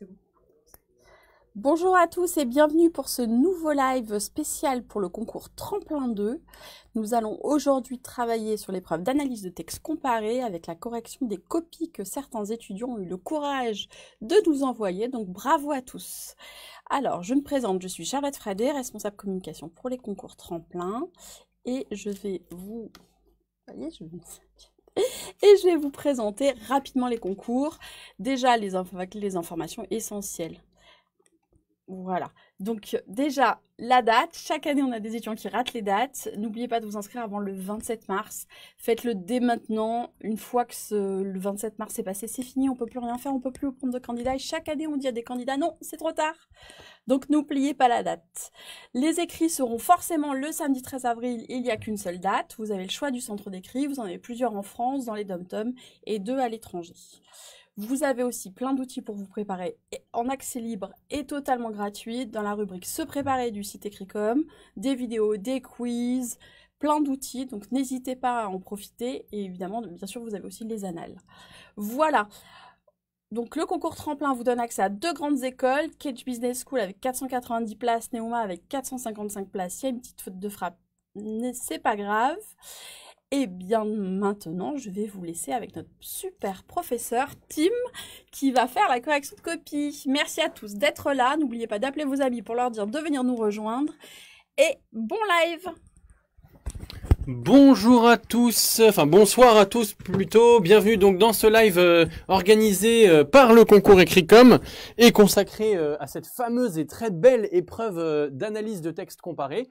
C'est bon. Bonjour à tous et bienvenue pour ce nouveau live spécial pour le concours Tremplin 2. Nous allons aujourd'hui travailler sur l'épreuve d'analyse de texte comparé avec la correction des copies que certains étudiants ont eu le courage de nous envoyer, donc bravo à tous. Alors, je me présente, je suis Charlotte Fradet, responsable communication pour les concours Tremplin et je vais vous... Et je vais vous présenter rapidement les concours, déjà avec les informations essentielles. Voilà, donc déjà la date, chaque année on a des étudiants qui ratent les dates, n'oubliez pas de vous inscrire avant le 27 mars, faites-le dès maintenant, une fois que le 27 mars est passé, c'est fini, on peut plus rien faire, on peut plus prendre de candidats et chaque année on dit à des candidats non, c'est trop tard, donc n'oubliez pas la date. Les écrits seront forcément le samedi 13 avril, il n'y a qu'une seule date, vous avez le choix du centre d'écrit, vous en avez plusieurs en France, dans les dom-toms et 2 à l'étranger. Vous avez aussi plein d'outils pour vous préparer en accès libre et totalement gratuit dans la rubrique Se préparer du site Écricom, des vidéos, des quiz, plein d'outils, donc n'hésitez pas à en profiter et évidemment, bien sûr, vous avez aussi les annales. Voilà, donc le concours Tremplin vous donne accès à 2 grandes écoles, Cage Business School avec 490 places, Neoma avec 455 places, il y a une petite faute de frappe, c'est pas grave. Et bien maintenant, je vais vous laisser avec notre super professeur Tim qui va faire la correction de copie. Merci à tous d'être là. N'oubliez pas d'appeler vos amis pour leur dire de venir nous rejoindre. Et bon live! Bonjour à tous, enfin bonsoir à tous plutôt, bienvenue donc dans ce live organisé par le concours Écricom et consacré à cette fameuse et très belle épreuve d'analyse de texte comparé.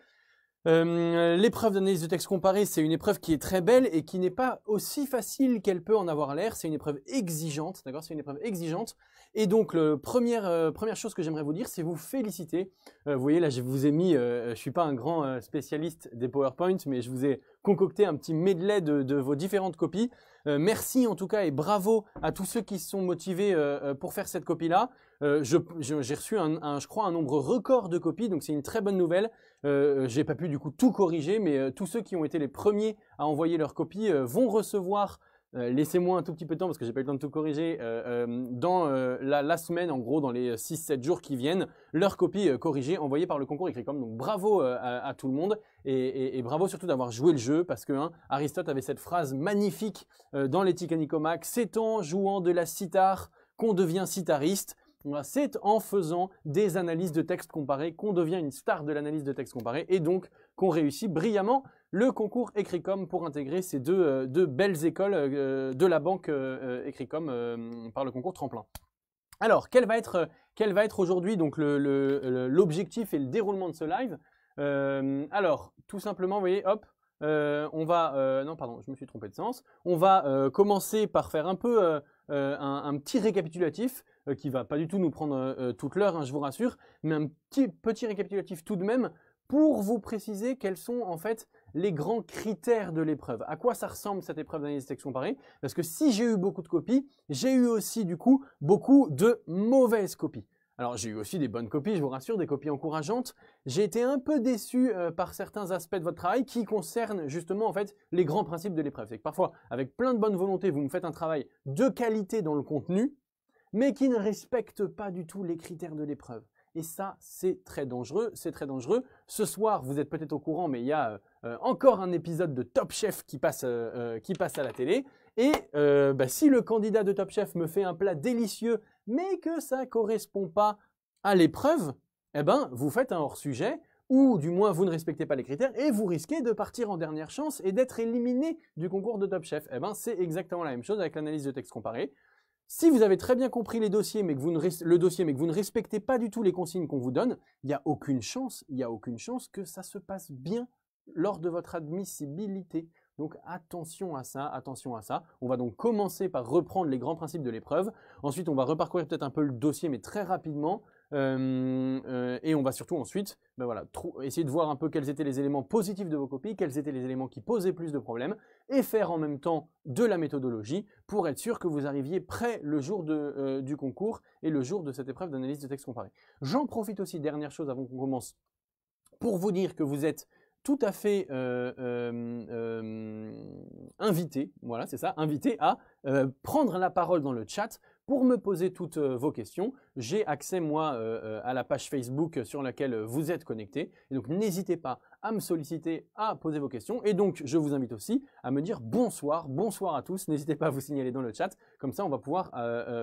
L'épreuve d'analyse de texte comparé, c'est une épreuve qui est très belle et qui n'est pas aussi facile qu'elle peut en avoir l'air. C'est une épreuve exigeante, d'accord? C'est une épreuve exigeante. Et donc, première chose que j'aimerais vous dire, c'est vous féliciter. Vous voyez, là, je vous ai mis, je suis pas un grand spécialiste des PowerPoint, mais je vous ai concocté un petit medley de vos différentes copies. Merci en tout cas et bravo à tous ceux qui se sont motivés pour faire cette copie-là. J'ai reçu, je crois, un nombre record de copies, donc c'est une très bonne nouvelle. J'ai pas pu du coup tout corriger, mais tous ceux qui ont été les premiers à envoyer leurs copies vont recevoir, laissez-moi un tout petit peu de temps parce que j'ai pas eu le temps de tout corriger, dans la semaine, en gros dans les 6-7 jours qui viennent, leurs copies corrigées envoyées par le concours Écricom. Donc bravo à tout le monde et bravo surtout d'avoir joué le jeu parce que Aristote avait cette phrase magnifique dans l'Éthique à Nicomaque: c'est en jouant de la cithare qu'on devient cithariste. C'est en faisant des analyses de texte comparé qu'on devient une star de l'analyse de texte comparé et donc qu'on réussit brillamment le concours Écricom pour intégrer ces deux belles écoles de la banque Écricom par le concours Tremplin. Alors, quel va être aujourd'hui donc l'objectif et le déroulement de ce live? Alors, tout simplement, vous voyez, hop, on va, non pardon, je me suis trompé de sens. On va commencer par faire un peu un petit récapitulatif qui va pas du tout nous prendre toute l'heure, je vous rassure, mais un petit récapitulatif tout de même pour vous préciser quels sont en fait les grands critères de l'épreuve. À quoi ça ressemble cette épreuve d'analyse de texte comparé? Parce que si j'ai eu beaucoup de copies, j'ai eu aussi du coup beaucoup de mauvaises copies. Alors j'ai eu aussi des bonnes copies, je vous rassure, des copies encourageantes. J'ai été un peu déçu par certains aspects de votre travail qui concernent justement en fait les grands principes de l'épreuve. C'est que parfois, avec plein de bonne volonté, vous me faites un travail de qualité dans le contenu, mais qui ne respecte pas du tout les critères de l'épreuve. Et ça, c'est très dangereux, c'est très dangereux. Ce soir, vous êtes peut-être au courant, mais il y a encore un épisode de Top Chef qui passe à la télé. Et si le candidat de Top Chef me fait un plat délicieux, mais que ça ne correspond pas à l'épreuve, eh ben, vous faites un hors-sujet, ou du moins vous ne respectez pas les critères, et vous risquez de partir en dernière chance et d'être éliminé du concours de Top Chef. Eh ben, c'est exactement la même chose avec l'analyse de texte comparé. Si vous avez très bien compris les dossiers, mais que vous ne respectez pas du tout les consignes qu'on vous donne, il n'y a aucune chance que ça se passe bien lors de votre admissibilité. Donc attention à ça, attention à ça. On va donc commencer par reprendre les grands principes de l'épreuve. Ensuite, on va reparcourir peut-être un peu le dossier, mais très rapidement. Et on va surtout ensuite essayer de voir un peu quels étaient les éléments positifs de vos copies, quels étaient les éléments qui posaient plus de problèmes, et faire en même temps de la méthodologie pour être sûr que vous arriviez prêt le jour du concours et le jour de cette épreuve d'analyse de texte comparé. J'en profite aussi, dernière chose avant qu'on commence, pour vous dire que vous êtes tout à fait invité, voilà c'est ça, invité à prendre la parole dans le chat pour me poser toutes vos questions. J'ai accès, moi, à la page Facebook sur laquelle vous êtes connectés. Et donc, n'hésitez pas à me solliciter, à poser vos questions. Et donc, je vous invite aussi à me dire bonsoir, bonsoir à tous. N'hésitez pas à vous signaler dans le chat. Comme ça, on va pouvoir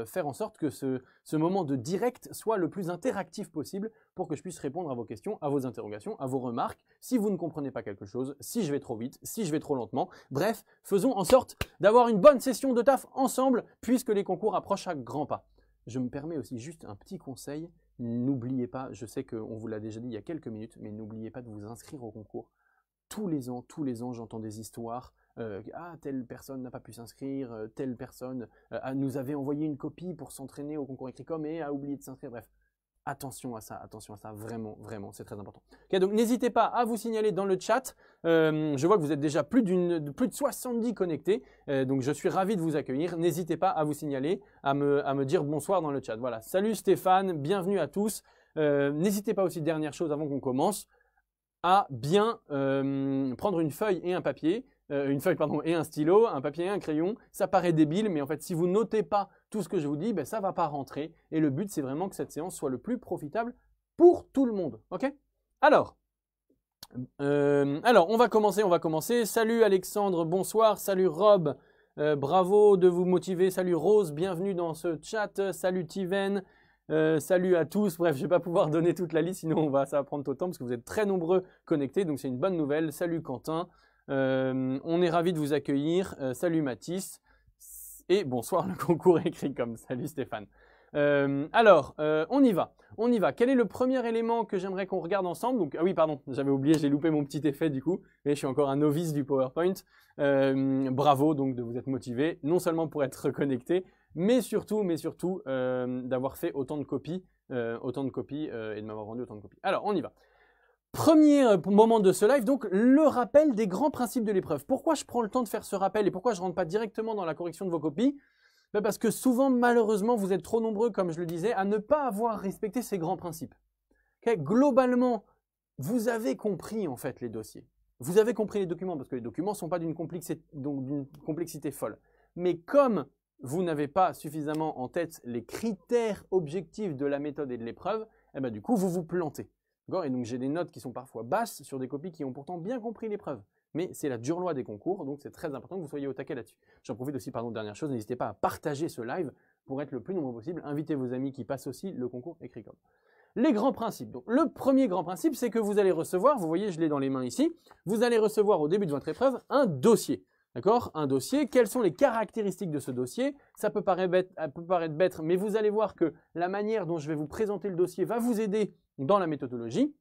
faire en sorte que ce moment de direct soit le plus interactif possible pour que je puisse répondre à vos questions, à vos interrogations, à vos remarques. Si vous ne comprenez pas quelque chose, si je vais trop vite, si je vais trop lentement. Bref, faisons en sorte d'avoir une bonne session de taf ensemble puisque les concours approchent à grands pas. Je me permets aussi juste un petit conseil. N'oubliez pas, je sais qu'on vous l'a déjà dit il y a quelques minutes, mais n'oubliez pas de vous inscrire au concours. Tous les ans, j'entends des histoires. Telle personne n'a pas pu s'inscrire, telle personne nous avait envoyé une copie pour s'entraîner au concours Ecricom et a oublié de s'inscrire. Bref, attention à ça, vraiment, vraiment, c'est très important. Okay, donc n'hésitez pas à vous signaler dans le chat. Je vois que vous êtes déjà plus de 70 connectés, donc je suis ravi de vous accueillir. N'hésitez pas à vous signaler, à me dire bonsoir dans le chat. Voilà, salut Stéphane, bienvenue à tous. N'hésitez pas aussi, dernière chose avant qu'on commence, à bien prendre une feuille et un papier. Et un stylo, un papier et un crayon. Ça paraît débile, mais en fait, si vous notez pas tout ce que je vous dis, ben, ça va pas rentrer. Et le but, c'est vraiment que cette séance soit le plus profitable pour tout le monde. Ok? Alors, on va commencer. Salut Alexandre, bonsoir. Salut Rob, bravo de vous motiver. Salut Rose, bienvenue dans ce chat. Salut Tiven. Salut à tous. Bref, je vais pas pouvoir donner toute la liste, sinon ça va prendre trop de temps parce que vous êtes très nombreux connectés, donc c'est une bonne nouvelle. Salut Quentin. On est ravis de vous accueillir. Salut Mathis. Et bonsoir le concours Ecricom. Salut Stéphane. On y va. Quel est le premier élément que j'aimerais qu'on regarde ensemble? Donc, ah oui, pardon, j'avais oublié, j'ai loupé mon petit effet du coup. Et je suis encore un novice du PowerPoint. Bravo donc de vous être motivé, non seulement pour être connecté, mais surtout d'avoir fait autant de copies et de m'avoir vendu autant de copies. Alors, on y va. Premier moment de ce live, donc le rappel des grands principes de l'épreuve. Pourquoi je prends le temps de faire ce rappel et pourquoi je ne rentre pas directement dans la correction de vos copies? Parce que souvent, malheureusement, vous êtes trop nombreux, comme je le disais, à ne pas avoir respecté ces grands principes. Okay? Globalement, vous avez compris en fait les dossiers. Vous avez compris les documents parce que les documents ne sont pas d'une complexité folle. Mais comme vous n'avez pas suffisamment en tête les critères objectifs de la méthode et de l'épreuve, eh ben, du coup, vous vous plantez. Et donc, j'ai des notes qui sont parfois basses sur des copies qui ont pourtant bien compris l'épreuve. Mais c'est la dure loi des concours, donc c'est très important que vous soyez au taquet là-dessus. J'en profite aussi, dernière chose, n'hésitez pas à partager ce live pour être le plus nombreux possible. Invitez vos amis qui passent aussi le concours Ecricom. Les grands principes. Donc, le premier grand principe, c'est que vous allez recevoir, vous voyez, je l'ai dans les mains ici, vous allez recevoir au début de votre épreuve un dossier. D'accord? Un dossier. Quelles sont les caractéristiques de ce dossier? Ça peut paraître bête, mais vous allez voir que la manière dont je vais vous présenter le dossier va vous aider dans la méthodologie.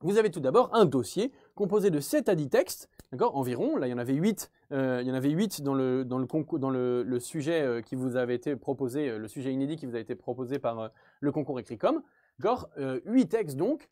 Vous avez tout d'abord un dossier composé de 7 à 10 textes, d'accord, environ. Là, il y en avait 8, dans le sujet qui vous avait été proposé, le sujet inédit qui vous a été proposé par le concours Ecricom. D'accord, 8 textes donc.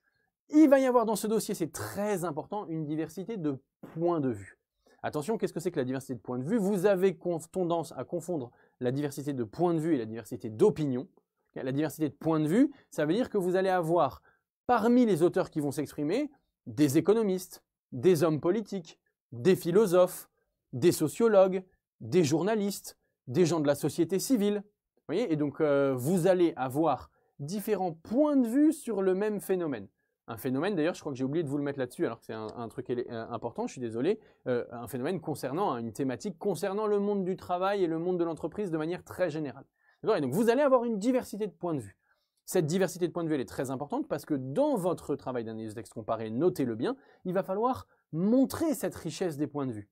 Il va y avoir dans ce dossier, c'est très important, une diversité de points de vue. Attention, qu'est-ce que c'est que la diversité de points de vue? Vous avez tendance à confondre la diversité de points de vue et la diversité d'opinion. La diversité de points de vue, ça veut dire que vous allez avoir parmi les auteurs qui vont s'exprimer, des économistes, des hommes politiques, des philosophes, des sociologues, des journalistes, des gens de la société civile. Vous voyez? Et donc, vous allez avoir différents points de vue sur le même phénomène. Un phénomène, d'ailleurs, je crois que j'ai oublié de vous le mettre là-dessus, alors que c'est un truc important, je suis désolé, un phénomène concernant, une thématique concernant le monde du travail et le monde de l'entreprise de manière très générale. Et donc, vous allez avoir une diversité de points de vue. Cette diversité de points de vue, elle est très importante parce que dans votre travail d'analyse de texte comparé, notez-le bien, il va falloir montrer cette richesse des points de vue.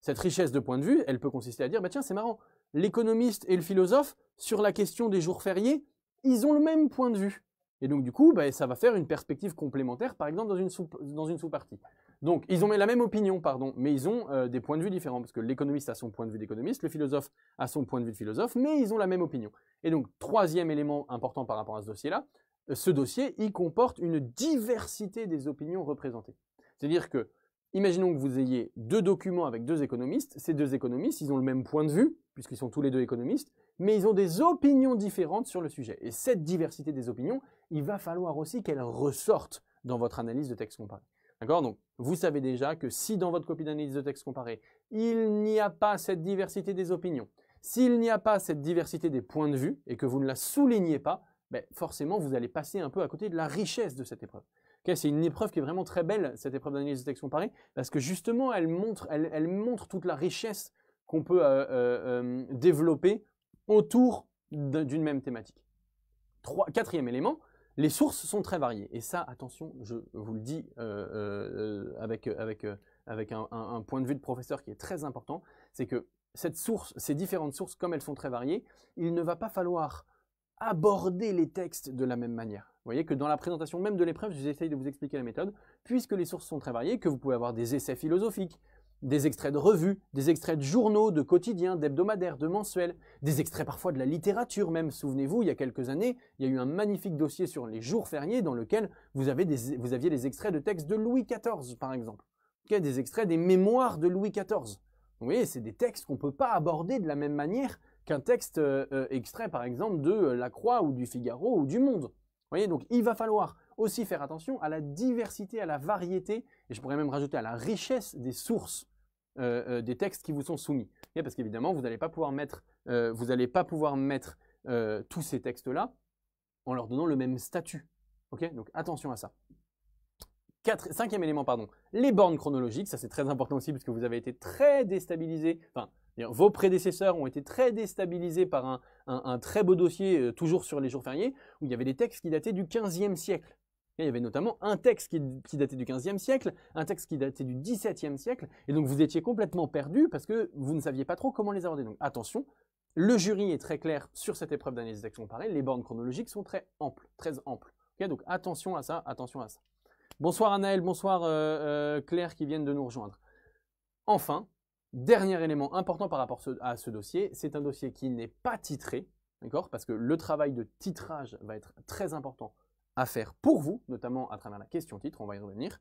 Cette richesse de points de vue, elle peut consister à dire, bah tiens, c'est marrant, l'économiste et le philosophe, sur la question des jours fériés, ils ont le même point de vue. Et donc, du coup, bah, ça va faire une perspective complémentaire, par exemple, dans une sous-partie. Donc, ils ont la même opinion, pardon, mais ils ont des points de vue différents, parce que l'économiste a son point de vue d'économiste, le philosophe a son point de vue de philosophe, mais ils ont la même opinion. Et donc, troisième élément important par rapport à ce dossier-là, ce dossier, il comporte une diversité des opinions représentées. C'est-à-dire que, imaginons que vous ayez 2 documents avec 2 économistes, ces 2 économistes, ils ont le même point de vue, puisqu'ils sont tous les 2 économistes, mais ils ont des opinions différentes sur le sujet. Et cette diversité des opinions, il va falloir aussi qu'elle ressorte dans votre analyse de texte comparé. D'accord? Donc, vous savez déjà que si dans votre copie d'analyse de texte comparé, il n'y a pas cette diversité des opinions, S'il n'y a pas cette diversité des points de vue et que vous ne la soulignez pas, ben forcément, vous allez passer un peu à côté de la richesse de cette épreuve. Okay, c'est une épreuve qui est vraiment très belle, cette épreuve d'analyse de texte comparé, parce que justement, elle montre toute la richesse qu'on peut développer autour d'une même thématique. Quatrième élément, les sources sont très variées. Et ça, attention, je vous le dis avec un point de vue de professeur qui est très important, c'est que ces différentes sources, comme elles sont très variées, il ne va pas falloir aborder les textes de la même manière. Vous voyez que dans la présentation même de l'épreuve, j'essaye de vous expliquer la méthode, puisque les sources sont très variées, que vous pouvez avoir des essais philosophiques, des extraits de revues, des extraits de journaux, de quotidiens, d'hebdomadaires, de mensuels, des extraits parfois de la littérature même. Souvenez-vous, il y a quelques années, il y a eu un magnifique dossier sur les jours fériés dans lequel vous aviez des extraits de textes de Louis XIV, par exemple. Okay, des extraits des mémoires de Louis XIV. Vous voyez, c'est des textes qu'on ne peut pas aborder de la même manière qu'un texte extrait, par exemple, de La Croix ou du Figaro ou du Monde. Vous voyez, donc il va falloir aussi faire attention à la diversité, à la variété, et je pourrais même rajouter à la richesse des sources des textes qui vous sont soumis. Okay, parce qu'évidemment, vous n'allez pas pouvoir mettre, tous ces textes-là en leur donnant le même statut. Okay, donc attention à ça. Cinquième élément, pardon, les bornes chronologiques, ça c'est très important aussi parce que vous avez été très déstabilisé, enfin, vos prédécesseurs ont été très déstabilisés par un très beau dossier, toujours sur les jours fériés, où il y avait des textes qui dataient du XVe siècle. Et il y avait notamment un texte qui datait du XVe siècle, un texte qui datait du XVIIe siècle, et donc vous étiez complètement perdu parce que vous ne saviez pas trop comment les aborder. Donc attention, le jury est très clair sur cette épreuve d'analyse de texte comparé, les bornes chronologiques sont très amples, très amples. Okay, donc attention à ça, attention à ça. Bonsoir Anaël, bonsoir Claire qui viennent de nous rejoindre. Enfin, dernier élément important par rapport à ce dossier, c'est un dossier qui n'est pas titré, d'accord, parce que le travail de titrage va être très important à faire pour vous, notamment à travers la question titre, on va y revenir.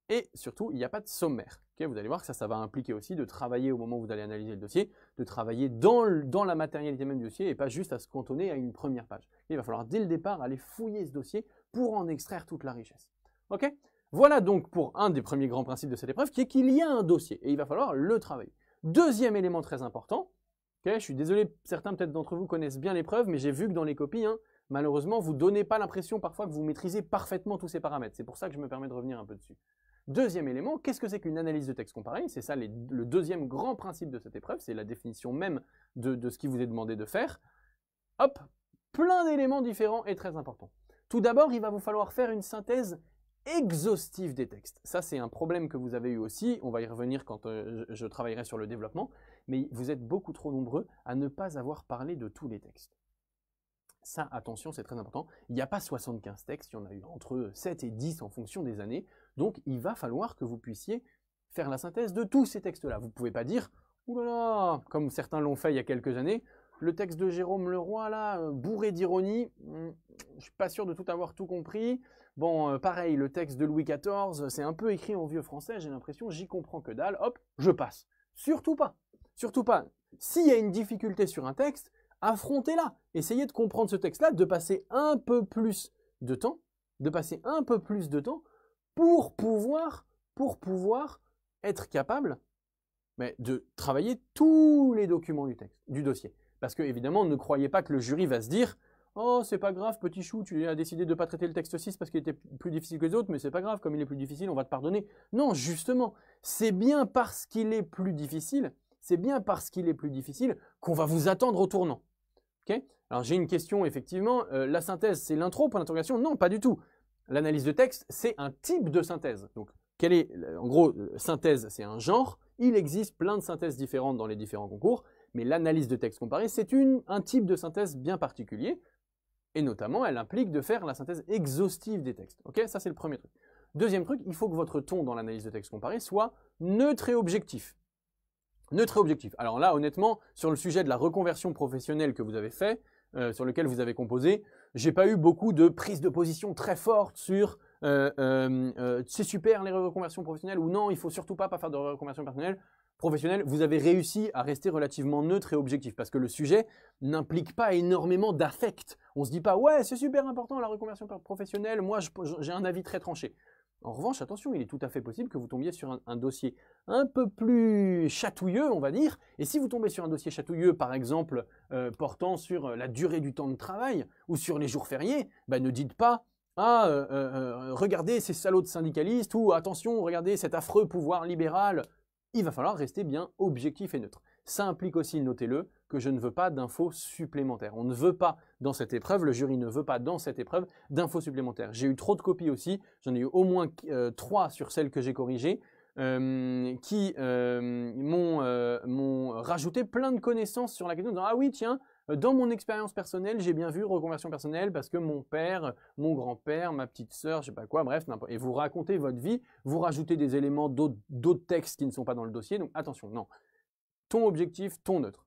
Et surtout, il n'y a pas de sommaire. Okay, vous allez voir que ça va impliquer aussi de travailler au moment où vous allez analyser le dossier, de travailler dans la matérialité même du dossier et pas juste à se cantonner à une première page. Et il va falloir dès le départ aller fouiller ce dossier pour en extraire toute la richesse. Ok, voilà donc pour un des premiers grands principes de cette épreuve qui est qu'il y a un dossier et il va falloir le travailler. Deuxième élément très important, okay, je suis désolé, certains peut-être d'entre vous connaissent bien l'épreuve, mais j'ai vu que dans les copies, malheureusement, vous ne donnez pas l'impression parfois que vous maîtrisez parfaitement tous ces paramètres. C'est pour ça que je me permets de revenir un peu dessus. Deuxième élément, qu'est-ce que c'est qu'une analyse de texte comparé? C'est ça le deuxième grand principe de cette épreuve, c'est la définition même de ce qui vous est demandé de faire. Hop, plein d'éléments différents et très importants. Tout d'abord, il va vous falloir faire une synthèse exhaustive des textes. Ça, c'est un problème que vous avez eu aussi. On va y revenir quand je travaillerai sur le développement. Mais vous êtes beaucoup trop nombreux à ne pas avoir parlé de tous les textes. Ça, attention, c'est très important. Il n'y a pas 75 textes, il y en a eu entre 7 et 10 en fonction des années. Donc, il va falloir que vous puissiez faire la synthèse de tous ces textes-là. Vous ne pouvez pas dire, oulala, comme certains l'ont fait il y a quelques années, le texte de Jérôme Leroy, là, bourré d'ironie, je ne suis pas sûr de tout compris. Bon, pareil, le texte de Louis XIV, c'est un peu écrit en vieux français, j'ai l'impression, j'y comprends que dalle, hop, je passe. Surtout pas, surtout pas. S'il y a une difficulté sur un texte, affrontez-la. Essayez de comprendre ce texte-là, de passer un peu plus de temps, pour pouvoir être capable de travailler tous les documents du dossier. Parce que, évidemment, ne croyez pas que le jury va se dire « Oh, c'est pas grave, petit chou, tu as décidé de ne pas traiter le texte 6 parce qu'il était plus difficile que les autres, mais c'est pas grave, comme il est plus difficile, on va te pardonner. » Non, justement, c'est bien parce qu'il est plus difficile, qu'on va vous attendre au tournant. Okay, alors, j'ai une question, effectivement. La synthèse, c'est l'intro pour l'interrogation? Non, pas du tout. L'analyse de texte, c'est un type de synthèse. Donc, en gros, synthèse, c'est un genre. Il existe plein de synthèses différentes dans les différents concours, mais l'analyse de texte comparé, c'est un type de synthèse bien particulier, et notamment, elle implique de faire la synthèse exhaustive des textes. Ok, ça, c'est le premier truc. Deuxième truc, il faut que votre ton dans l'analyse de texte comparé soit neutre et objectif. Neutre et objectif. Alors là, honnêtement, sur le sujet de la reconversion professionnelle que vous avez fait, sur lequel vous avez composé, j'ai pas eu beaucoup de prise de position très forte sur c'est super les reconversions professionnelles ou non, il faut surtout pas faire de reconversion professionnelle. Vous avez réussi à rester relativement neutre et objectif parce que le sujet n'implique pas énormément d'affect. On se dit pas ouais c'est super important la reconversion professionnelle, moi j'ai un avis très tranché. En revanche, attention, il est tout à fait possible que vous tombiez sur un dossier un peu plus chatouilleux, on va dire. Et si vous tombez sur un dossier chatouilleux, par exemple, portant sur la durée du temps de travail ou sur les jours fériés, bah, ne dites pas « Ah, regardez ces salauds de syndicalistes » ou « Attention, regardez cet affreux pouvoir libéral ». Il va falloir rester bien objectif et neutre. Ça implique aussi, notez-le, que je ne veux pas d'infos supplémentaires. On ne veut pas dans cette épreuve, le jury ne veut pas dans cette épreuve d'infos supplémentaires. J'ai eu trop de copies aussi, j'en ai eu au moins 3 sur celles que j'ai corrigées, qui m'ont rajouté plein de connaissances sur la question, en disant « Ah oui, tiens, dans mon expérience personnelle, j'ai bien vu reconversion personnelle parce que mon père, mon grand-père, ma petite sœur, je sais pas quoi, bref, n'importe. » Et vous racontez votre vie, vous rajoutez des éléments d'autres textes qui ne sont pas dans le dossier, donc attention, non. Ton objectif, ton neutre.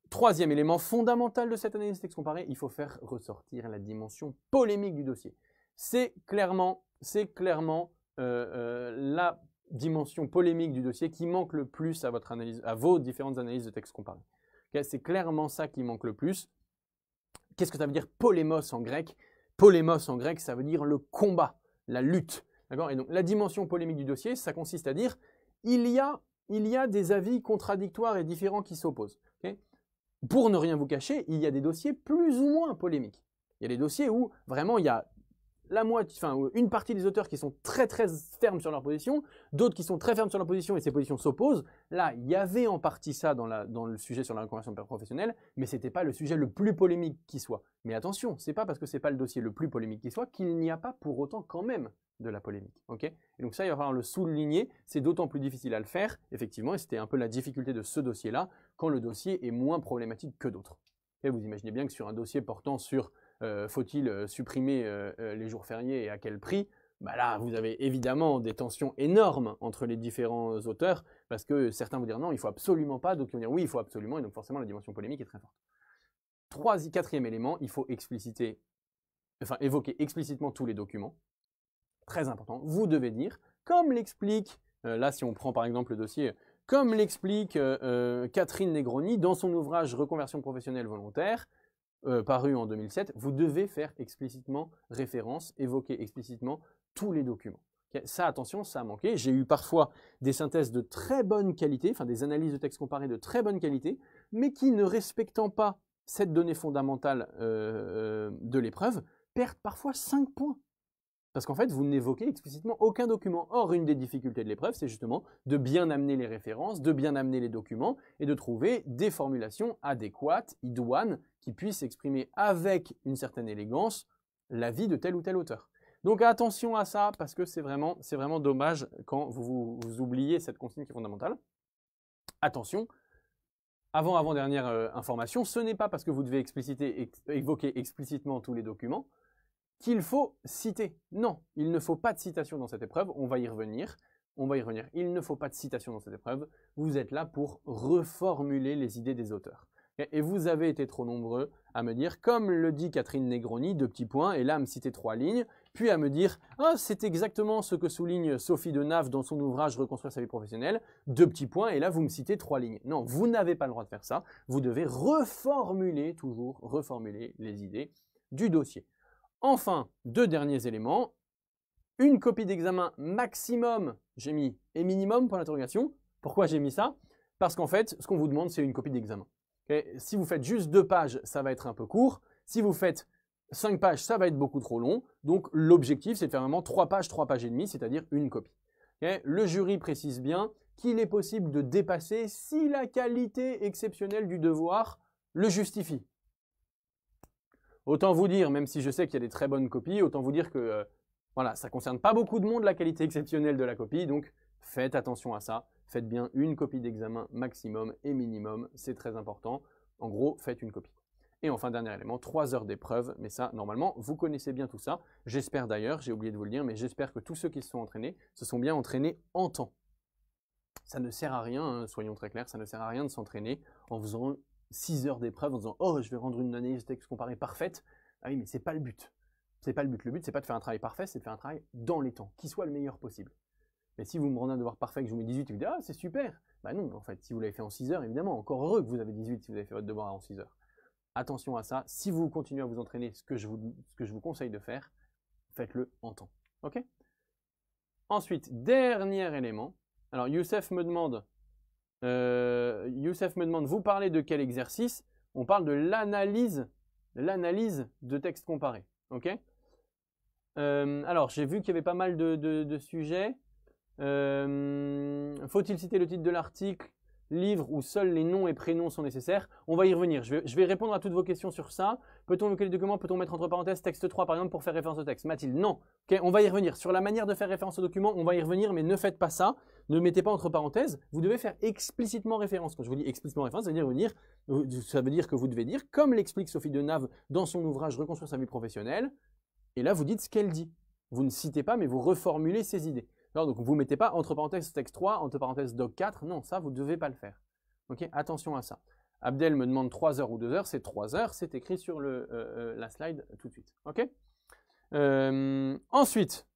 Troisième élément fondamental de cette analyse texte comparé, il faut faire ressortir la dimension polémique du dossier. C'est clairement la dimension polémique du dossier qui manque le plus à votre analyse, à vos différentes analyses de texte comparé. Okay, c'est clairement ça qui manque le plus. Qu'est-ce que ça veut dire polémos en grec? Polémos en grec, ça veut dire le combat, la lutte. Et donc la dimension polémique du dossier, ça consiste à dire il y a des avis contradictoires et différents qui s'opposent. Okay, pour ne rien vous cacher, il y a des dossiers plus ou moins polémiques. Il y a des dossiers où vraiment il y a une partie des auteurs qui sont très fermes sur leur position, d'autres qui sont très fermes sur leur position et ces positions s'opposent. Là, il y avait en partie ça dans le sujet sur la reconversion professionnelle, mais ce n'était pas le sujet le plus polémique qui soit. Mais attention, ce n'est pas parce que ce n'est pas le dossier le plus polémique qui soit qu'il n'y a pas pour autant quand même de la polémique. Okay, et donc ça, il va falloir le souligner, c'est d'autant plus difficile à le faire, effectivement, et c'était un peu la difficulté de ce dossier-là, quand le dossier est moins problématique que d'autres. Okay, vous imaginez bien que sur un dossier portant sur faut-il supprimer les jours fériés et à quel prix? Bah là, vous avez évidemment des tensions énormes entre les différents auteurs, parce que certains vont dire non, il ne faut absolument pas, d'autres vont dire oui, il faut absolument, et donc forcément la dimension polémique est très forte. Quatrième élément, il faut évoquer explicitement tous les documents. Très important, vous devez dire, comme l'explique, là si on prend par exemple le dossier, comme l'explique Catherine Negroni dans son ouvrage Reconversion professionnelle volontaire, paru en 2007, vous devez faire explicitement référence, évoquer explicitement tous les documents. Okay, ça, attention, ça a manqué. J'ai eu parfois des synthèses de très bonne qualité, enfin des analyses de texte comparé de très bonne qualité, mais qui, ne respectant pas cette donnée fondamentale de l'épreuve, perdent parfois 5 points. Parce qu'en fait, vous n'évoquez explicitement aucun document. Or, une des difficultés de l'épreuve, c'est justement de bien amener les références, de bien amener les documents et de trouver des formulations adéquates, idoines, qui puissent exprimer avec une certaine élégance l'avis de tel ou tel auteur. Donc attention à ça, parce que c'est vraiment dommage quand vous oubliez cette consigne qui est fondamentale. Attention, avant-dernière information, ce n'est pas parce que vous devez évoquer explicitement tous les documents qu'il faut citer. Non, il ne faut pas de citation dans cette épreuve, on va y revenir. Il ne faut pas de citation dans cette épreuve, vous êtes là pour reformuler les idées des auteurs. Et vous avez été trop nombreux à me dire, comme le dit Catherine Negroni, 2 petits points, et là à me citer 3 lignes, puis à me dire « Ah, c'est exactement ce que souligne Sophie Denave dans son ouvrage Reconstruire sa vie professionnelle, 2 petits points, et là vous me citez 3 lignes. » Non, vous n'avez pas le droit de faire ça, vous devez toujours reformuler les idées du dossier. Enfin, 2 derniers éléments, une copie d'examen maximum, j'ai mis, et minimum pour l'interrogation. Pourquoi j'ai mis ça? Parce qu'en fait, ce qu'on vous demande, c'est une copie d'examen. Okay, si vous faites juste 2 pages, ça va être un peu court. Si vous faites 5 pages, ça va être beaucoup trop long. Donc l'objectif, c'est de faire vraiment 3 pages et demie, c'est-à-dire une copie. Okay, le jury précise bien qu'il est possible de dépasser si la qualité exceptionnelle du devoir le justifie. Autant vous dire, même si je sais qu'il y a des très bonnes copies, autant vous dire que voilà, ça ne concerne pas beaucoup de monde la qualité exceptionnelle de la copie, donc faites attention à ça. Faites bien une copie d'examen maximum et minimum, c'est très important. En gros, faites une copie. Et enfin, dernier élément, 3 heures d'épreuve, mais ça, normalement, vous connaissez bien tout ça. J'espère d'ailleurs, j'ai oublié de vous le dire, mais j'espère que tous ceux qui se sont entraînés se sont bien entraînés en temps. Ça ne sert à rien, hein, soyons très clairs, ça ne sert à rien de s'entraîner en faisant 6 heures d'épreuve, en disant « Oh, je vais rendre une analyse de texte comparé parfaite ». Ah oui, mais c'est pas le but. C'est pas le but. Le but, c'est pas de faire un travail parfait, c'est de faire un travail dans les temps, qui soit le meilleur possible. Mais si vous me rendez un devoir parfait, que je vous mets 18 et que vous dites « Ah, c'est super !» Bah non, en fait, si vous l'avez fait en 6 heures, évidemment, encore heureux que vous avez 18 si vous avez fait votre devoir en 6 heures. Attention à ça, si vous continuez à vous entraîner, ce que je vous conseille de faire, faites-le en temps. Ok ? Ensuite, dernier élément. Alors, Youssef me demande, vous parlez de quel exercice? On parle de l'analyse de texte comparé. Ok? Alors, j'ai vu qu'il y avait pas mal de sujets. Faut-il citer le titre de l'article, livre où seuls les noms et prénoms sont nécessaires? On va y revenir. Je vais répondre à toutes vos questions sur ça. Peut-on évoquer les documents? Peut-on mettre entre parenthèses texte 3 par exemple pour faire référence au texte? Mathilde, non. Okay, on va y revenir. Sur la manière de faire référence au document, on va y revenir, mais ne faites pas ça. Ne mettez pas entre parenthèses. Vous devez faire explicitement référence. Quand je vous dis explicitement référence, ça veut dire que vous devez dire, comme l'explique Sophie Denave dans son ouvrage Reconstruire sa vie professionnelle, et là vous dites ce qu'elle dit. Vous ne citez pas, mais vous reformulez ses idées. Alors, donc, vous ne mettez pas entre parenthèses texte 3, entre parenthèses doc 4. Non, ça, vous ne devez pas le faire. Ok, attention à ça. Abdel me demande 3 heures ou 2 heures. C'est 3 heures. C'est écrit sur la slide tout de suite. Ok. Ensuite,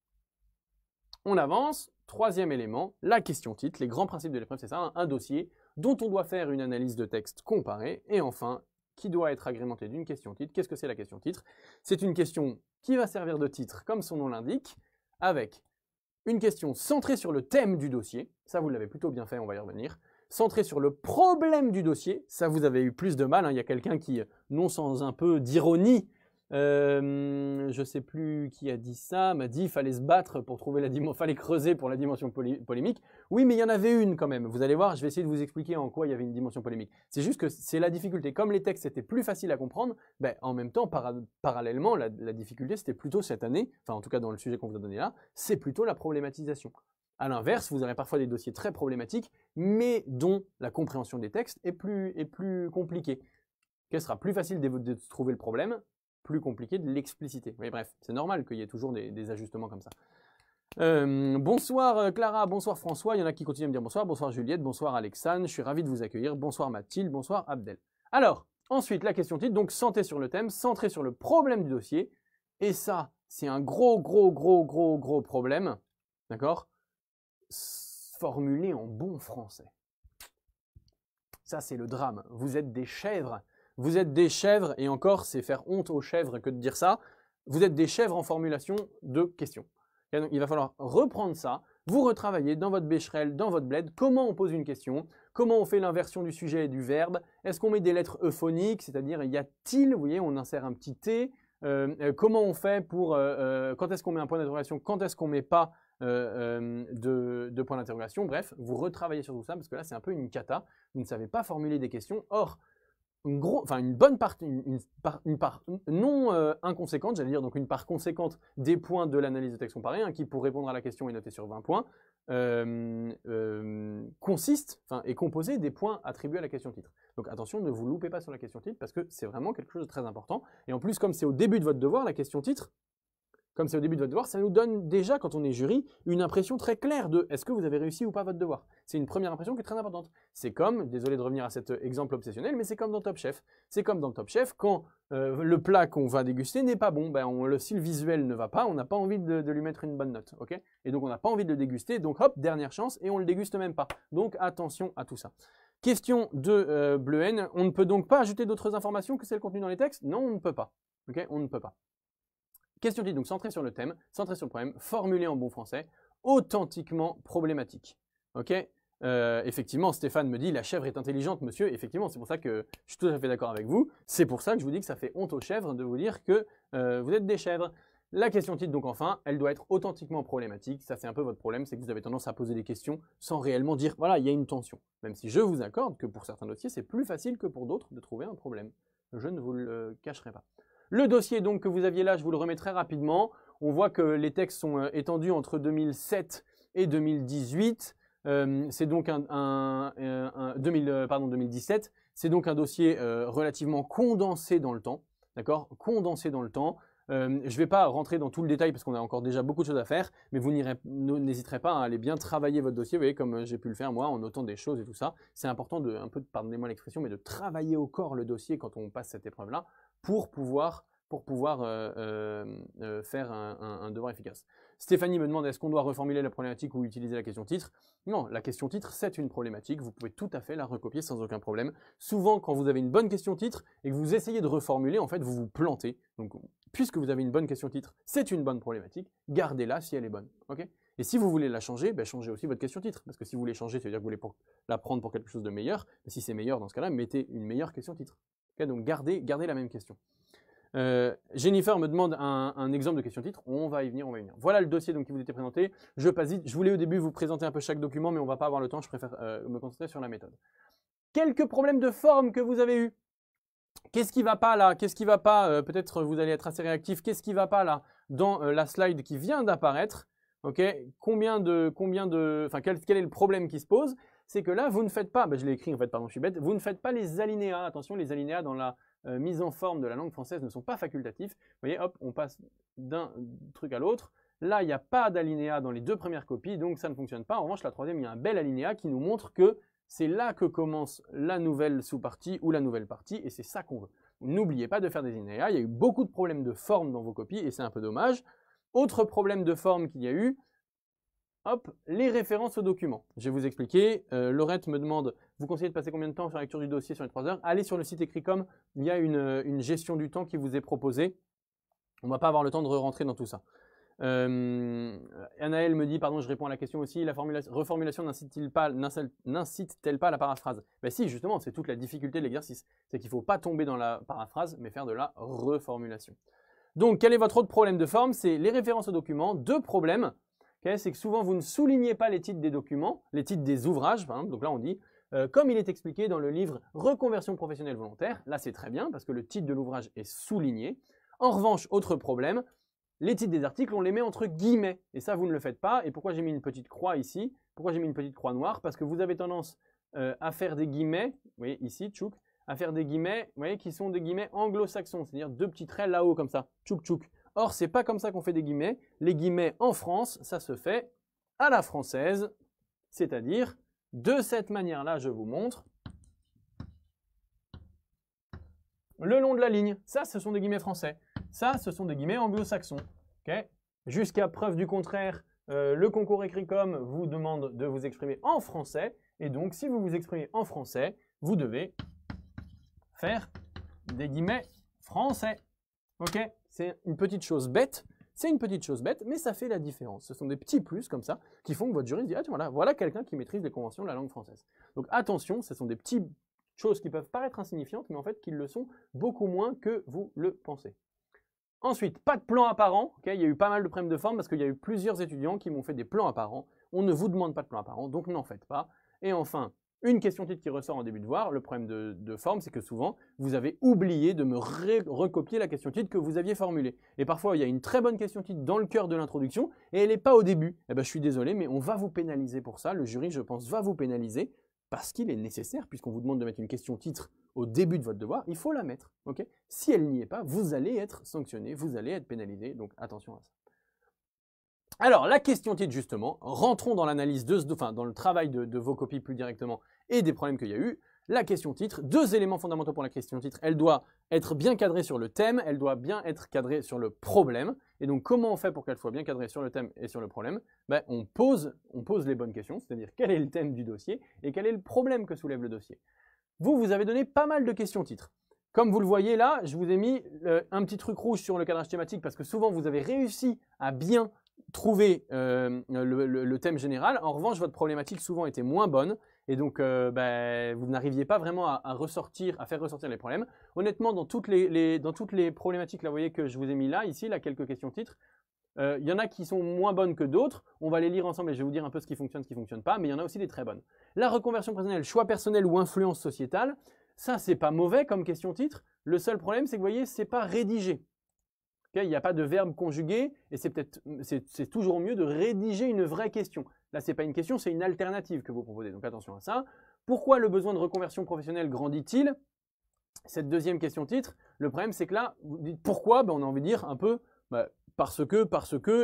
on avance. Troisième élément, la question titre. Les grands principes de l'épreuve, c'est ça. Un dossier dont on doit faire une analyse de texte comparée. Et enfin, qui doit être agrémenté d'une question titre. Qu'est-ce que c'est la question titre? C'est une question qui va servir de titre, comme son nom l'indique, avec une question centrée sur le thème du dossier, ça vous l'avez plutôt bien fait, on va y revenir. Centrée sur le problème du dossier, ça vous avez eu plus de mal, hein. Il y a quelqu'un qui, non sans un peu d'ironie, je sais plus qui a dit ça, m'a dit fallait se battre pour trouver la dimension, fallait creuser pour la dimension polémique. Oui, mais il y en avait une quand même. Vous allez voir, je vais essayer de vous expliquer en quoi il y avait une dimension polémique. C'est juste que c'est la difficulté. Comme les textes étaient plus faciles à comprendre, ben, en même temps, parallèlement, la difficulté c'était plutôt cette année, enfin en tout cas dans le sujet qu'on vous a donné là, c'est plutôt la problématisation. À l'inverse, vous aurez parfois des dossiers très problématiques, mais dont la compréhension des textes est plus compliquée. Ce sera plus facile de trouver le problème, plus compliqué de l'expliciter. Mais bref, c'est normal qu'il y ait toujours des ajustements comme ça. Bonsoir Clara, bonsoir François, il y en a qui continuent à me dire bonsoir, bonsoir Juliette, bonsoir Alexandre, je suis ravi de vous accueillir, bonsoir Mathilde, bonsoir Abdel. Alors, ensuite la question titre, donc centré sur le thème, centré sur le problème du dossier, et ça, c'est un gros problème, d'accord? Formulé en bon français. Ça, c'est le drame. Vous êtes des chèvres. Vous êtes des chèvres, et encore, c'est faire honte aux chèvres que de dire ça. Vous êtes des chèvres en formulation de questions. Et donc, il va falloir reprendre ça, vous retravailler dans votre bécherel, dans votre bled, comment on pose une question, comment on fait l'inversion du sujet et du verbe, est-ce qu'on met des lettres euphoniques, c'est-à-dire y a-t-il, vous voyez, on insère un petit T, comment on fait pour, quand est-ce qu'on met un point d'interrogation, quand est-ce qu'on met pas de point d'interrogation, bref, vous retravaillez sur tout ça, parce que là, c'est un peu une cata, vous ne savez pas formuler des questions, or, une bonne partie, une part non inconséquente, j'allais dire, donc une part conséquente des points de l'analyse de texte comparé, hein, qui pour répondre à la question est noté sur 20 points, est composé des points attribués à la question titre. Donc attention, ne vous loupez pas sur la question titre, parce que c'est vraiment quelque chose de très important. Et en plus, comme c'est au début de votre devoir, la question titre, ça nous donne déjà, quand on est jury, une impression très claire de est-ce que vous avez réussi ou pas votre devoir. C'est une première impression qui est très importante. C'est comme, désolé de revenir à cet exemple obsessionnel, mais c'est comme dans Top Chef. C'est comme dans Top Chef, quand le plat qu'on va déguster n'est pas bon, si le visuel ne va pas, on n'a pas envie de lui mettre une bonne note. Okay, et donc on n'a pas envie de le déguster, donc hop, dernière chance, et on le déguste même pas. Donc attention à tout ça. Question de Bleu N, on ne peut donc pas ajouter d'autres informations que celles contenues dans les textes? Non, on ne peut pas. Okay, on ne peut pas. Question titre, donc centrée sur le thème, centrée sur le problème, formulée en bon français, authentiquement problématique. Ok, effectivement, Stéphane me dit la chèvre est intelligente, monsieur. Effectivement, c'est pour ça que je suis tout à fait d'accord avec vous. C'est pour ça que je vous dis que ça fait honte aux chèvres de vous dire que vous êtes des chèvres. La question titre, donc enfin, elle doit être authentiquement problématique. Ça, c'est un peu votre problème, c'est que vous avez tendance à poser des questions sans réellement dire voilà, il y a une tension. Même si je vous accorde que pour certains dossiers, c'est plus facile que pour d'autres de trouver un problème. Je ne vous le cacherai pas. Le dossier donc que vous aviez là, je vous le remets très rapidement. On voit que les textes sont étendus entre 2007 et 2018. C'est donc 2017. C'est donc un dossier relativement condensé dans le temps. D'accord, condensé dans le temps. Je ne vais pas rentrer dans tout le détail parce qu'on a encore déjà beaucoup de choses à faire, mais vous n'hésiterez pas à aller bien travailler votre dossier, vous voyez, comme j'ai pu le faire moi, en notant des choses et tout ça. C'est important de, un peu, pardonnez-moi l'expression, mais de travailler au corps le dossier quand on passe cette épreuve-là pour pouvoir faire un devoir efficace. Stéphanie me demande est-ce qu'on doit reformuler la problématique ou utiliser la question titre? Non, la question titre, c'est une problématique. Vous pouvez tout à fait la recopier sans aucun problème. Souvent, quand vous avez une bonne question titre et que vous essayez de reformuler, en fait, vous vous plantez. Donc, puisque vous avez une bonne question titre, c'est une bonne problématique. Gardez-la si elle est bonne. Okay, Et si vous voulez la changer, ben, changez aussi votre question titre. Parce que si vous voulez changer, ça veut dire que vous voulez la prendre pour quelque chose de meilleur. Mais si c'est meilleur, dans ce cas-là, mettez une meilleure question titre. Okay, donc gardez la même question. Jennifer me demande un exemple de question titre. On va y venir. Voilà le dossier donc, qui vous était présenté. Je passe vite. Je voulais au début vous présenter un peu chaque document, mais on ne va pas avoir le temps. Je préfère me concentrer sur la méthode. Quelques problèmes de forme que vous avez eu. Qu'est-ce qui ne va pas là? Qu'est-ce qui ne va pas? Peut-être vous allez être assez réactif. Qu'est-ce qui ne va pas là dans la slide qui vient d'apparaître? Okay, quel est le problème qui se pose? C'est que là, vous ne faites pas, je l'ai écrit en fait, pardon, je suis bête, vous ne faites pas les alinéas. Attention, les alinéas dans la mise en forme de la langue française ne sont pas facultatifs. Vous voyez, hop, on passe d'un truc à l'autre. Là, il n'y a pas d'alinéa dans les deux premières copies, donc ça ne fonctionne pas. En revanche, la troisième, il y a un bel alinéa qui nous montre que c'est là que commence la nouvelle sous-partie ou la nouvelle partie, et c'est ça qu'on veut. N'oubliez pas de faire des alinéas. Il y a eu beaucoup de problèmes de forme dans vos copies, et c'est un peu dommage. Autre problème de forme qu'il y a eu, hop, les références aux documents. Je vais vous expliquer. Laurette me demande, vous conseillez de passer combien de temps sur la lecture du dossier sur les 3 heures? Allez sur le site Ecricom, il y a une gestion du temps qui vous est proposée. On ne va pas avoir le temps de rentrer dans tout ça. Anaël me dit, pardon, je réponds à la question aussi, la reformulation n'incite-t-elle pas à la paraphrase? Ben si, justement, c'est toute la difficulté de l'exercice. C'est qu'il ne faut pas tomber dans la paraphrase, mais faire de la reformulation. Donc, quel est votre autre problème de forme? C'est les références aux documents. Deux problèmes. Okay, c'est que souvent, vous ne soulignez pas les titres des documents, les titres des ouvrages, par exemple. Donc là, on dit, comme il est expliqué dans le livre « Reconversion professionnelle volontaire », là, c'est très bien parce que le titre de l'ouvrage est souligné. En revanche, autre problème, les titres des articles, on les met entre guillemets. Et ça, vous ne le faites pas. Et pourquoi j'ai mis une petite croix ici? Pourquoi j'ai mis une petite croix noire? Parce que vous avez tendance à faire des guillemets, vous voyez ici, tchouk, à faire des guillemets, vous voyez, qui sont des guillemets anglo-saxons, c'est-à-dire deux petits traits là-haut comme ça, tchouk tchouk. Or, c'est pas comme ça qu'on fait des guillemets. Les guillemets en France, ça se fait à la française, c'est-à-dire de cette manière-là, je vous montre. Le long de la ligne, ça, ce sont des guillemets français. Ça, ce sont des guillemets anglo-saxons. Okay, jusqu'à preuve du contraire, le concours Ecricom vous demande de vous exprimer en français. Et donc, si vous vous exprimez en français, vous devez faire des guillemets français. Ok, c'est une petite chose bête, mais ça fait la différence. Ce sont des petits plus comme ça qui font que votre jury se dit « Ah, voilà quelqu'un qui maîtrise les conventions de la langue française ». Donc attention, ce sont des petites choses qui peuvent paraître insignifiantes, mais en fait qui le sont beaucoup moins que vous le pensez. Ensuite, pas de plan apparent. Okay, il y a eu pas mal de problèmes de forme parce qu'il y a eu plusieurs étudiants qui m'ont fait des plans apparents. On ne vous demande pas de plan apparent, donc n'en faites pas. Et enfin, une question titre qui ressort en début de voir, le problème de forme, c'est que souvent, vous avez oublié de me recopier la question titre que vous aviez formulée. Et parfois, il y a une très bonne question titre dans le cœur de l'introduction et elle n'est pas au début. Eh ben, je suis désolé, mais on va vous pénaliser pour ça. Le jury, je pense, va vous pénaliser parce qu'il est nécessaire, puisqu'on vous demande de mettre une question titre au début de votre devoir, il faut la mettre. Okay, si elle n'y est pas, vous allez être sanctionné, vous allez être pénalisé, donc attention à ça. Alors, la question titre, justement, rentrons dans l'analyse, dans le travail de vos copies plus directement et des problèmes qu'il y a eu. La question titre, deux éléments fondamentaux pour la question titre. Elle doit être bien cadrée sur le thème, elle doit bien être cadrée sur le problème. Et donc, comment on fait pour qu'elle soit bien cadrée sur le thème et sur le problème? Ben, on pose les bonnes questions, c'est-à-dire quel est le thème du dossier et quel est le problème que soulève le dossier. Vous avez donné pas mal de questions titres. Comme vous le voyez là, je vous ai mis un petit truc rouge sur le cadrage thématique parce que souvent, vous avez réussi à bien trouver le thème général. En revanche, votre problématique souvent était moins bonne et donc vous n'arriviez pas vraiment à faire ressortir les problèmes. Honnêtement, dans toutes les problématiques, là, vous voyez que je vous ai mis là, ici, là, quelques questions titres. Il y en a qui sont moins bonnes que d'autres. On va les lire ensemble et je vais vous dire un peu ce qui fonctionne, ce qui ne fonctionne pas, mais il y en a aussi des très bonnes. La reconversion professionnelle, choix personnel ou influence sociétale, ça, c'est pas mauvais comme question titre. Le seul problème, c'est que vous voyez, c'est pas rédigé. Okay, il n'y a pas de verbe conjugué et c'est toujours mieux de rédiger une vraie question. Là, ce n'est pas une question, c'est une alternative que vous proposez. Donc attention à ça. Pourquoi le besoin de reconversion professionnelle grandit-il? Cette deuxième question titre, le problème, c'est que là, vous dites pourquoi? On a envie de dire un peu parce que,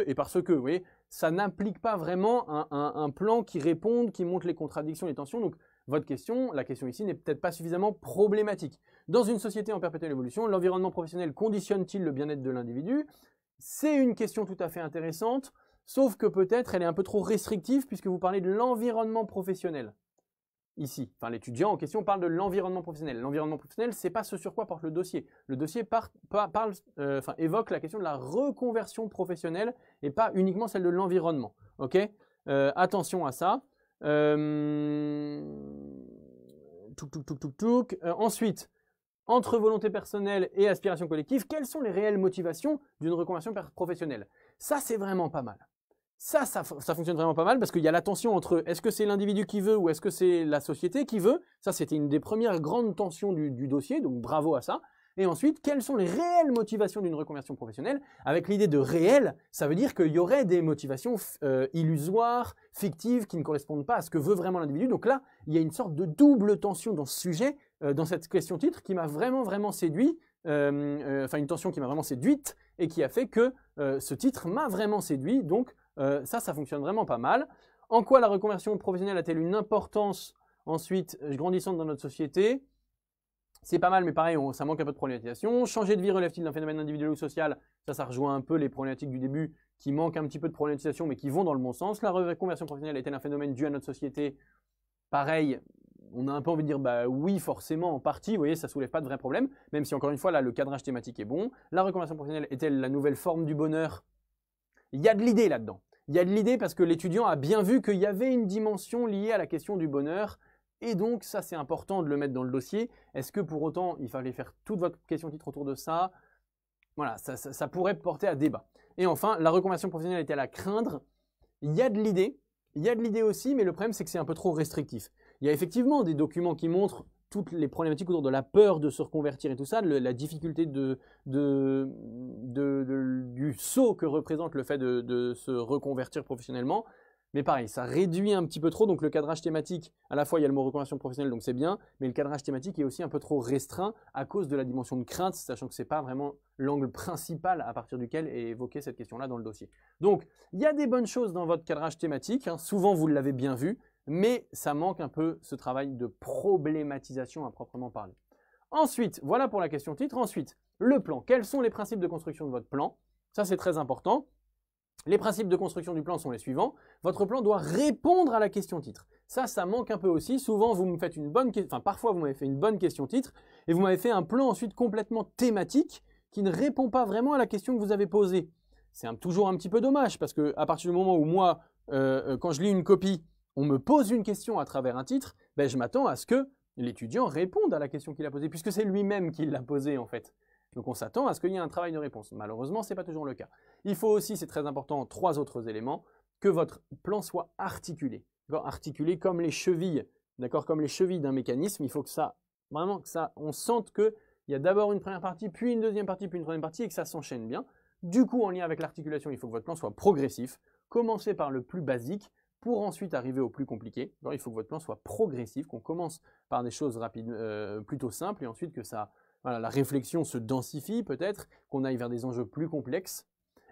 et parce que. Vous voyez, ça n'implique pas vraiment un plan qui réponde, qui montre les contradictions, les tensions. Donc, votre question, la question ici, n'est peut-être pas suffisamment problématique. Dans une société en perpétuelle évolution, l'environnement professionnel conditionne-t-il le bien-être de l'individu? C'est une question tout à fait intéressante, sauf que peut-être elle est un peu trop restrictive puisque vous parlez de l'environnement professionnel. ici. Enfin, l'étudiant en question parle de l'environnement professionnel. L'environnement professionnel, c'est pas ce sur quoi porte le dossier. Le dossier évoque la question de la reconversion professionnelle et pas uniquement celle de l'environnement. Ok, attention à ça. Ensuite, entre volonté personnelle et aspiration collective, quelles sont les réelles motivations d'une reconversion professionnelle? Ça, c'est vraiment pas mal. Ça fonctionne vraiment pas mal parce qu'il y a la tension entre est-ce que c'est l'individu qui veut ou est-ce que c'est la société qui veut. Ça, c'était une des premières grandes tensions du dossier, donc bravo à ça. Et ensuite, quelles sont les réelles motivations d'une reconversion professionnelle? Avec l'idée de réel, ça veut dire qu'il y aurait des motivations illusoires, fictives, qui ne correspondent pas à ce que veut vraiment l'individu. Donc là, il y a une sorte de double tension dans ce sujet, dans cette question titre, qui m'a vraiment séduit. Une tension qui m'a vraiment séduite et qui a fait que ce titre m'a vraiment séduit. Donc ça fonctionne vraiment pas mal. En quoi la reconversion professionnelle a-t-elle une importance ensuite grandissante dans notre société? C'est pas mal, mais pareil, ça manque un peu de problématisation. Changer de vie relève-t-il d'un phénomène individuel ou social? Ça rejoint un peu les problématiques du début qui manquent un petit peu de problématisation, mais qui vont dans le bon sens. La reconversion professionnelle est-elle un phénomène dû à notre société? Pareil, on a un peu envie de dire bah oui, forcément, en partie. Vous voyez, ça soulève pas de vrais problèmes, même si encore une fois, là, le cadrage thématique est bon. La reconversion professionnelle est-elle la nouvelle forme du bonheur? Il y a de l'idée là-dedans. Il y a de l'idée parce que l'étudiant a bien vu qu'il y avait une dimension liée à la question du bonheur. Et donc, ça, c'est important de le mettre dans le dossier. Est-ce que pour autant, il fallait faire toute votre question titre autour de ça? Voilà, ça pourrait porter à débat. Et enfin, la reconversion professionnelle est-elle à craindre? Il y a de l'idée. Il y a de l'idée aussi, mais le problème, c'est que c'est un peu trop restrictif. Il y a effectivement des documents qui montrent toutes les problématiques autour de la peur de se reconvertir et tout ça, la difficulté du saut que représente le fait de se reconvertir professionnellement. Mais pareil, ça réduit un petit peu trop, donc le cadrage thématique, à la fois il y a le mot reconversion professionnelle, donc c'est bien, mais le cadrage thématique est aussi un peu trop restreint à cause de la dimension de crainte, sachant que ce n'est pas vraiment l'angle principal à partir duquel est évoquée cette question-là dans le dossier. Donc, il y a des bonnes choses dans votre cadrage thématique, hein, souvent vous l'avez bien vu, mais ça manque un peu ce travail de problématisation à proprement parler. Ensuite, voilà pour la question titre. Ensuite, le plan. Quels sont les principes de construction de votre plan? Ça, c'est très important. Les principes de construction du plan sont les suivants. Votre plan doit répondre à la question titre. Ça manque un peu aussi. Souvent, vous me faites une bonne question, parfois vous m'avez fait une bonne question titre et vous m'avez fait un plan ensuite complètement thématique qui ne répond pas vraiment à la question que vous avez posée. C'est toujours un petit peu dommage parce que à partir du moment où moi, quand je lis une copie, on me pose une question à travers un titre, ben, je m'attends à ce que l'étudiant réponde à la question qu'il a posée puisque c'est lui-même qui l'a posée en fait. Donc on s'attend à ce qu'il y ait un travail de réponse. Malheureusement, ce n'est pas toujours le cas. Il faut aussi, c'est très important, 3 autres éléments, que votre plan soit articulé. Articulé comme les chevilles, d'accord, comme les chevilles d'un mécanisme. Il faut que ça, vraiment, on sente qu'il y a d'abord une première partie, puis une deuxième partie, puis une troisième partie, et que ça s'enchaîne bien. Du coup, en lien avec l'articulation, il faut que votre plan soit progressif. Commencez par le plus basique pour ensuite arriver au plus compliqué. Alors, il faut que votre plan soit progressif, qu'on commence par des choses rapides, plutôt simples, et ensuite que ça... Voilà, la réflexion se densifie peut-être, qu'on aille vers des enjeux plus complexes.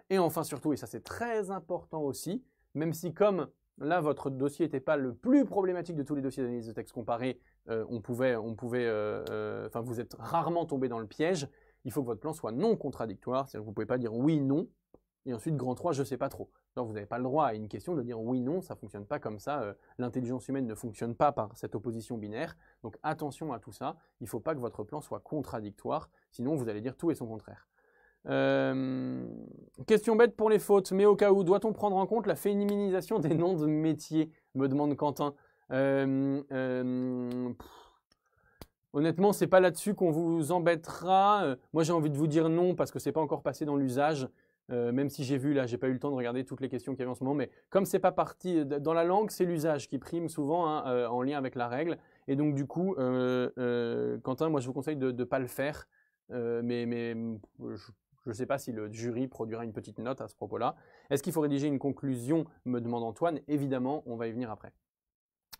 Et enfin surtout, et ça c'est très important aussi, même si comme là votre dossier n'était pas le plus problématique de tous les dossiers d'analyse de texte comparé, vous êtes rarement tombé dans le piège, il faut que votre plan soit non contradictoire, c'est-à-dire que vous ne pouvez pas dire oui, non, et ensuite grand 3, je ne sais pas trop. Donc, vous n'avez pas le droit à une question de dire oui, non, ça ne fonctionne pas comme ça. L'intelligence humaine ne fonctionne pas par cette opposition binaire. Donc attention à tout ça. Il ne faut pas que votre plan soit contradictoire. Sinon, vous allez dire tout et son contraire. Question bête pour les fautes, mais au cas où, doit-on prendre en compte la féminisation des noms de métiers? Me demande Quentin. Honnêtement, c'est pas là-dessus qu'on vous embêtera. Moi, j'ai envie de vous dire non parce que c'est pas encore passé dans l'usage. Même si j'ai vu, là, j'ai pas eu le temps de regarder toutes les questions qu'il y avait en ce moment, mais comme c'est pas parti dans la langue, c'est l'usage qui prime souvent hein, en lien avec la règle. Et donc du coup, Quentin, moi je vous conseille de ne pas le faire, mais je ne sais pas si le jury produira une petite note à ce propos-là. Est-ce qu'il faut rédiger une conclusion, me demande Antoine. Évidemment, on va y venir après.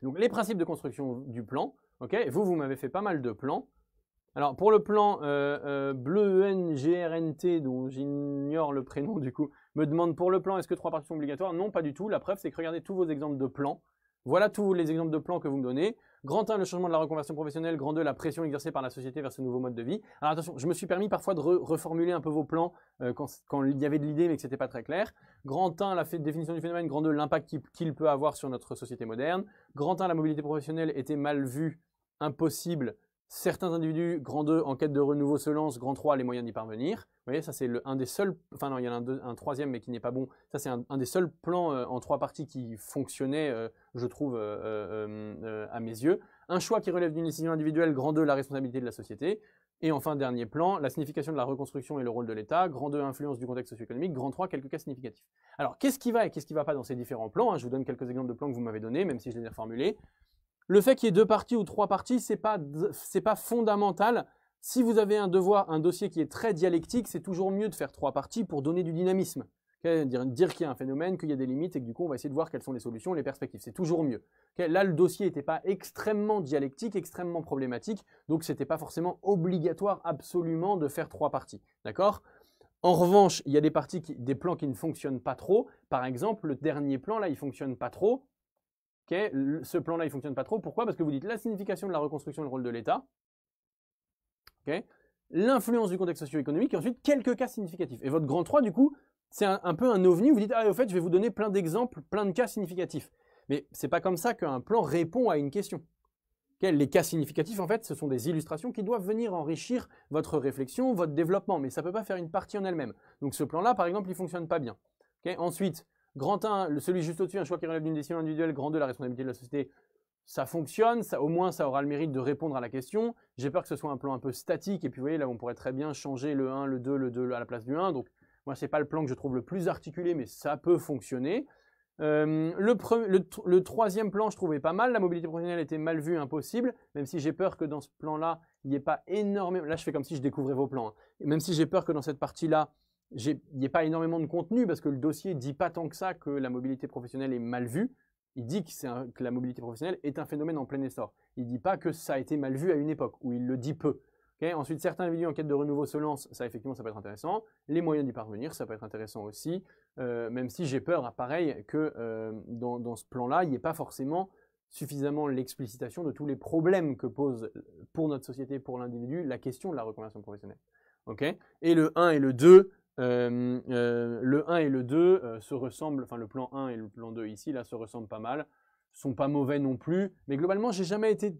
Donc les principes de construction du plan. Okay, vous m'avez fait pas mal de plans. Alors pour le plan bleu ENGRNT, dont j'ignore le prénom du coup, me demande pour le plan est-ce que 3 parties sont obligatoires? Non, pas du tout. La preuve c'est que regardez tous vos exemples de plans. Voilà tous les exemples de plans que vous me donnez. Grand 1, le changement de la reconversion professionnelle. Grand 2, la pression exercée par la société vers ce nouveau mode de vie. Alors attention, je me suis permis parfois de reformuler un peu vos plans quand il y avait de l'idée mais que c'était pas très clair. Grand 1, la définition du phénomène. Grand 2, l'impact qu'il peut avoir sur notre société moderne. Grand 1, la mobilité professionnelle était mal vue, impossible. Certains individus, grand 2, en quête de renouveau se lancent, grand 3, les moyens d'y parvenir. Vous voyez, ça c'est un des seuls, enfin non, il y en a un troisième mais qui n'est pas bon. Ça c'est un des seuls plans en 3 parties qui fonctionnait, je trouve, à mes yeux. Un choix qui relève d'une décision individuelle, grand 2, la responsabilité de la société. Et enfin, dernier plan, la signification de la reconstruction et le rôle de l'État. Grand 2, influence du contexte socio-économique. Grand 3, quelques cas significatifs. Alors, qu'est-ce qui va et qu'est-ce qui ne va pas dans ces différents plans, hein? Je vous donne quelques exemples de plans que vous m'avez donnés, même si je les ai reformulés. Le fait qu'il y ait 2 parties ou 3 parties, c'est pas fondamental. Si vous avez un dossier qui est très dialectique, c'est toujours mieux de faire 3 parties pour donner du dynamisme. Dire qu'il y a un phénomène, qu'il y a des limites et que du coup on va essayer de voir quelles sont les solutions, les perspectives. C'est toujours mieux. Là, le dossier n'était pas extrêmement dialectique, extrêmement problématique, donc ce n'était pas forcément obligatoire absolument de faire 3 parties. D'accord ? En revanche, il y a des plans qui ne fonctionnent pas trop. Par exemple, le dernier plan là, il ne fonctionne pas trop. Ce plan-là, il ne fonctionne pas trop. Pourquoi? Parce que vous dites la signification de la reconstruction et le rôle de l'État. L'influence du contexte socio-économique et ensuite quelques cas significatifs. Et votre grand 3, du coup, c'est un peu un ovni. Vous dites, ah, au fait, je vais vous donner plein d'exemples, plein de cas significatifs. Mais ce n'est pas comme ça qu'un plan répond à une question. Les cas significatifs, en fait, ce sont des illustrations qui doivent venir enrichir votre réflexion, votre développement, mais ça ne peut pas faire une partie en elle-même. Donc ce plan-là, par exemple, il ne fonctionne pas bien. Ensuite, grand 1, celui juste au-dessus, un choix qui relève d'une décision individuelle. Grand 2, la responsabilité de la société. Ça fonctionne, au moins ça aura le mérite de répondre à la question. J'ai peur que ce soit un plan un peu statique, et puis vous voyez, là on pourrait très bien changer le 1, le 2 à la place du 1. Donc moi, ce n'est pas le plan que je trouve le plus articulé, mais ça peut fonctionner. Le troisième plan, je trouvais pas mal. La mobilité professionnelle était mal vue, impossible, même si j'ai peur que dans ce plan-là, il n'y ait pas énormément… Là, je fais comme si je découvrais vos plans. Hein. Même si j'ai peur que dans cette partie-là, il n'y ait pas énormément de contenu, parce que le dossier ne dit pas tant que ça que la mobilité professionnelle est mal vue. Il dit que la mobilité professionnelle est un phénomène en plein essor. Il ne dit pas que ça a été mal vu à une époque, ou il le dit peu. Ensuite, certains individus en quête de renouveau se lancent, ça effectivement ça peut être intéressant. Les moyens d'y parvenir, ça peut être intéressant aussi, même si j'ai peur, pareil, que dans ce plan-là, il n'y ait pas forcément suffisamment l'explicitation de tous les problèmes que pose pour notre société, pour l'individu, la question de la reconversion professionnelle. Et le 1 et le 2, se ressemblent, enfin le plan 1 et le plan 2 ici, là, se ressemblent pas mal. Sont pas mauvais non plus, mais globalement, j'ai jamais été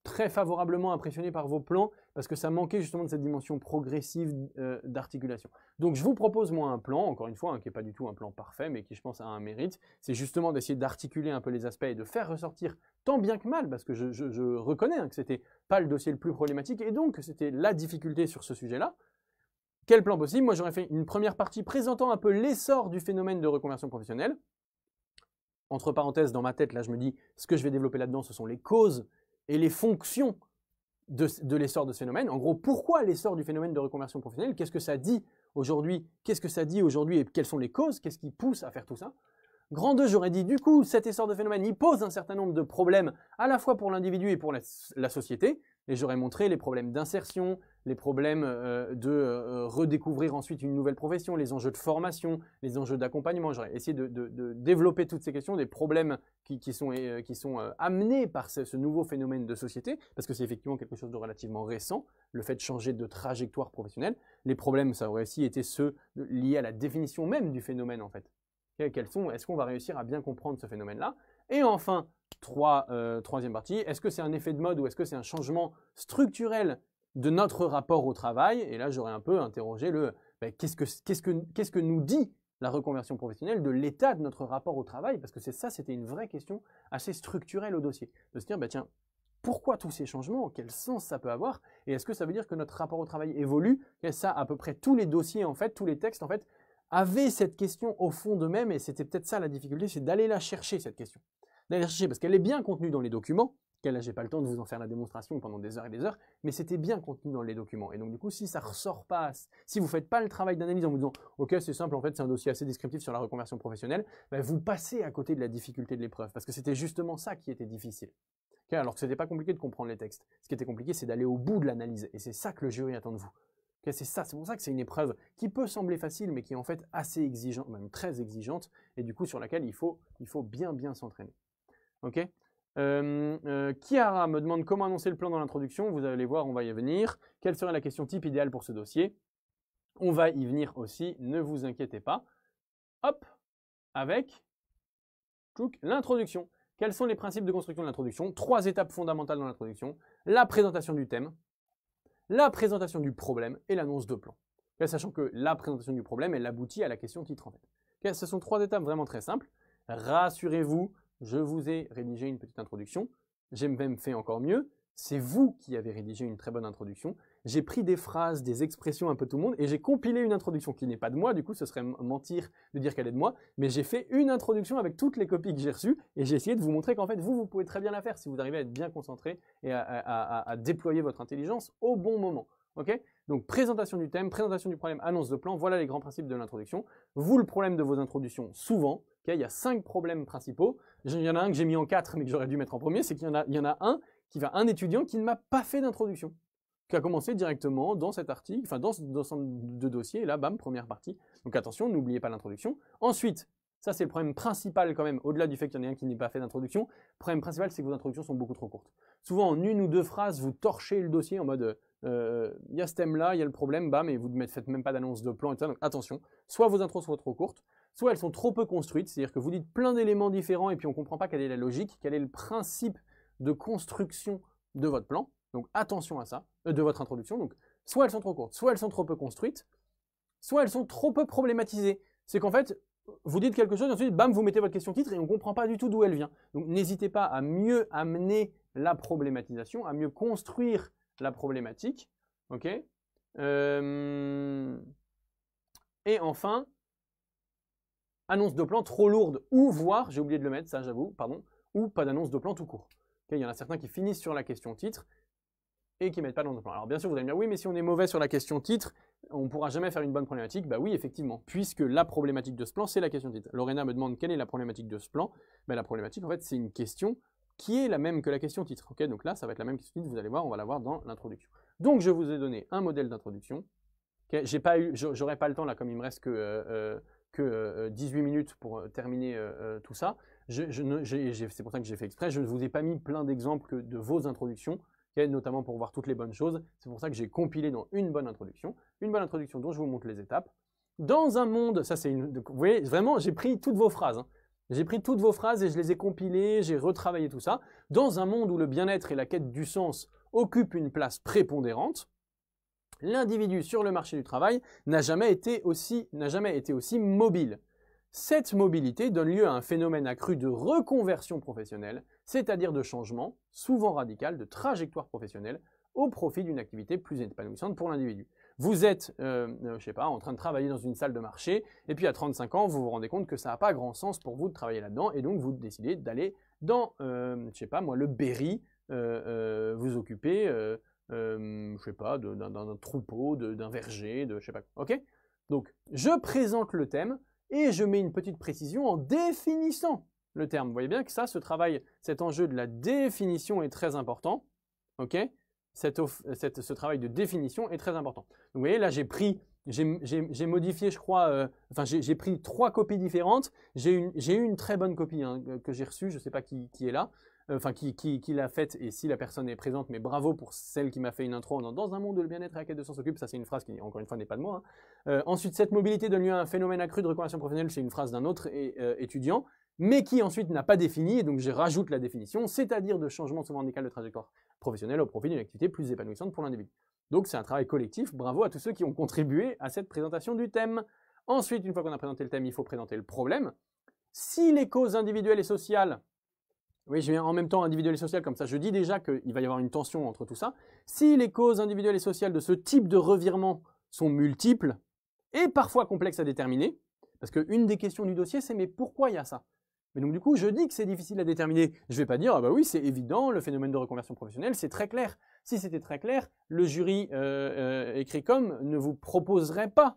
très favorablement impressionné par vos plans parce que ça manquait justement de cette dimension progressive d'articulation. Donc, je vous propose moi un plan, encore une fois, qui n'est pas du tout un plan parfait, mais qui, je pense, a un mérite. C'est justement d'essayer d'articuler un peu les aspects et de faire ressortir tant bien que mal, parce que je reconnais que c'était pas le dossier le plus problématique et donc c'était la difficulté sur ce sujet-là. Quel plan possible? Moi, j'aurais fait une première partie présentant un peu l'essor du phénomène de reconversion professionnelle. Entre parenthèses, dans ma tête, là, je me dis, ce que je vais développer là-dedans, ce sont les causes et les fonctions de l'essor de ce phénomène. En gros, pourquoi l'essor du phénomène de reconversion professionnelle? Qu'est-ce que ça dit aujourd'hui? Qu'est-ce que ça dit aujourd'hui et quelles sont les causes? Qu'est-ce qui pousse à faire tout ça? Grand 2, j'aurais dit, du coup, cet essor de phénomène, il pose un certain nombre de problèmes, à la fois pour l'individu et pour la société. Et j'aurais montré les problèmes d'insertion, les problèmes de redécouvrir ensuite une nouvelle profession, les enjeux de formation, les enjeux d'accompagnement. J'aurais essayé de développer toutes ces questions, des problèmes qui sont amenés par ce nouveau phénomène de société, parce que c'est effectivement quelque chose de relativement récent, le fait de changer de trajectoire professionnelle. Les problèmes, ça aurait aussi été ceux liés à la définition même du phénomène, en fait. Est-ce qu'on va réussir à bien comprendre ce phénomène-là? Et enfin, troisième partie, est-ce que c'est un effet de mode ou est-ce que c'est un changement structurel de notre rapport au travail? Et là, j'aurais un peu interrogé qu'est-ce que nous dit la reconversion professionnelle de l'état de notre rapport au travail? Parce que c'était une vraie question assez structurelle au dossier. De se dire, tiens, pourquoi tous ces changements? Quel sens ça peut avoir? Et est-ce que ça veut dire que notre rapport au travail évolue? Et ça, à peu près tous les dossiers, en fait, tous les textes, en fait, avaient cette question au fond d'eux-mêmes, et c'était peut-être ça la difficulté, c'est d'aller la chercher, cette question. D'aller la chercher, parce qu'elle est bien contenue dans les documents, là, j'ai pas le temps de vous en faire la démonstration pendant des heures et des heures, mais c'était bien contenu dans les documents. Et donc, du coup, si ça ressort pas, si vous faites pas le travail d'analyse en vous disant, OK, c'est simple, en fait, c'est un dossier assez descriptif sur la reconversion professionnelle, vous passez à côté de la difficulté de l'épreuve, parce que c'était justement ça qui était difficile. Alors que c'était pas compliqué de comprendre les textes. Ce qui était compliqué, c'est d'aller au bout de l'analyse, et c'est ça que le jury attend de vous. C'est pour ça que c'est une épreuve qui peut sembler facile, mais qui est en fait assez exigeante, même très exigeante, et du coup sur laquelle il faut bien s'entraîner. Chiara me demande comment annoncer le plan dans l'introduction. Vous allez voir, on va y venir. Quelle serait la question type idéale pour ce dossier? On va y venir aussi, ne vous inquiétez pas. Hop, avec l'introduction. Quels sont les principes de construction de l'introduction? 3 étapes fondamentales dans l'introduction. La présentation du thème, la présentation du problème et l'annonce de plan. Sachant que la présentation du problème, elle aboutit à la question titre en fait. Ce sont 3 étapes vraiment très simples. Rassurez-vous, je vous ai rédigé une petite introduction. J'ai même fait encore mieux. C'est vous qui avez rédigé une très bonne introduction. J'ai pris des phrases, des expressions un peu tout le monde et j'ai compilé une introduction qui n'est pas de moi. Du coup, ce serait mentir de dire qu'elle est de moi. Mais j'ai fait une introduction avec toutes les copies que j'ai reçues et j'ai essayé de vous montrer qu'en fait, vous pouvez très bien la faire si vous arrivez à être bien concentré et à déployer votre intelligence au bon moment. Ok? Donc, présentation du thème, présentation du problème, annonce de plan. Voilà les grands principes de l'introduction. Vous, le problème de vos introductions, souvent, il y a 5 problèmes principaux. Il y en a un que j'ai mis en 4, mais que j'aurais dû mettre en premier, c'est qu'il y en a un étudiant qui ne m'a pas fait d'introduction, qui a commencé directement dans cet article, enfin dans de dossier, et là, bam, première partie. Donc attention, n'oubliez pas l'introduction. Ensuite, ça c'est le problème principal quand même, au-delà du fait qu'il y en ait un qui n'ait pas fait d'introduction, le problème principal c'est que vos introductions sont beaucoup trop courtes. Souvent en 1 ou 2 phrases, vous torchez le dossier en mode il y a ce thème-là, il y a le problème, bam, et vous ne faites même pas d'annonce de plan, etc. Donc attention, soit vos intros sont trop courtes, soit elles sont trop peu construites, c'est-à-dire que vous dites plein d'éléments différents et puis on ne comprend pas quelle est la logique, quel est le principe de construction de votre plan. Donc attention à ça, de votre introduction. Donc soit elles sont trop courtes, soit elles sont trop peu construites, soit elles sont trop peu problématisées. C'est qu'en fait, vous dites quelque chose et ensuite, bam, vous mettez votre question titre et on ne comprend pas du tout d'où elle vient. Donc n'hésitez pas à mieux amener la problématisation, à mieux construire la problématique. Ok. Et enfin, annonce de plan trop lourde ou voire, j'ai oublié de le mettre, ça j'avoue, pardon, ou pas d'annonce de plan tout court. Okay, il y en a certains qui finissent sur la question titre et qui ne mettent pas d'annonce de plan. Alors bien sûr, vous allez me dire, oui, mais si on est mauvais sur la question titre, on ne pourra jamais faire une bonne problématique. Bah oui, effectivement, puisque la problématique de ce plan, c'est la question titre. Lorena me demande quelle est la problématique de ce plan. Bah, la problématique, en fait, c'est une question qui est la même que la question titre. Okay, donc là, ça va être la même question titre, vous allez voir, on va la voir dans l'introduction. Donc, je vous ai donné un modèle d'introduction. Okay, j'aurais pas le temps, là, comme il me reste que 18 minutes pour terminer tout ça. C'est pour ça que j'ai fait exprès. Je ne vous ai pas mis plein d'exemples de vos introductions, okay, notamment pour voir toutes les bonnes choses. C'est pour ça que j'ai compilé dans une bonne introduction dont je vous montre les étapes. Dans un monde, ça c'est une... Vous voyez, vraiment, j'ai pris toutes vos phrases. Hein. J'ai pris toutes vos phrases et je les ai compilées, j'ai retravaillé tout ça. Dans un monde où le bien-être et la quête du sens occupent une place prépondérante, l'individu sur le marché du travail n'a jamais été aussi mobile. Cette mobilité donne lieu à un phénomène accru de reconversion professionnelle, c'est-à-dire de changement, souvent radical, de trajectoire professionnelle au profit d'une activité plus épanouissante pour l'individu. Vous êtes, je sais pas, en train de travailler dans une salle de marché, et puis à 35 ans, vous vous rendez compte que ça n'a pas grand sens pour vous de travailler là-dedans, et donc vous décidez d'aller dans, je sais pas moi, le Berry, vous occuper, je sais pas, d'un troupeau, d'un verger, de je sais pas quoi. Ok? Donc, je présente le thème et je mets une petite précision en définissant le terme. Vous voyez bien que ça, ce travail, cet enjeu de la définition est très important. Ok? Ce travail de définition est très important. Donc, vous voyez, là, j'ai modifié, je crois, enfin, j'ai pris 3 copies différentes. J'ai eu une très bonne copie hein, que j'ai reçue, je ne sais pas qui est là. Enfin, qui l'a faite et si la personne est présente, mais bravo pour celle qui m'a fait une intro dans un monde où le bien-être et la quête de sens s'occupent, ça c'est une phrase qui, encore une fois, n'est pas de moi. Hein. Ensuite, cette mobilité donne lieu à un phénomène accru de reconversion professionnelle, c'est une phrase d'un autre étudiant, mais qui ensuite n'a pas défini, et donc je rajoute la définition, c'est-à-dire de changement souvent radical de trajectoire professionnelle au profit d'une activité plus épanouissante pour l'individu. Donc c'est un travail collectif, bravo à tous ceux qui ont contribué à cette présentation du thème. Ensuite, une fois qu'on a présenté le thème, il faut présenter le problème. Si les causes individuelles et sociales, oui, je viens en même temps individuel et social, comme ça je dis déjà qu'il va y avoir une tension entre tout ça. Si les causes individuelles et sociales de ce type de revirement sont multiples et parfois complexes à déterminer, parce qu'une des questions du dossier c'est mais pourquoi il y a ça? Mais donc du coup je dis que c'est difficile à déterminer. Je ne vais pas dire ah bah oui c'est évident, le phénomène de reconversion professionnelle c'est très clair. Si c'était très clair, le jury écrit comme ne vous proposerait pas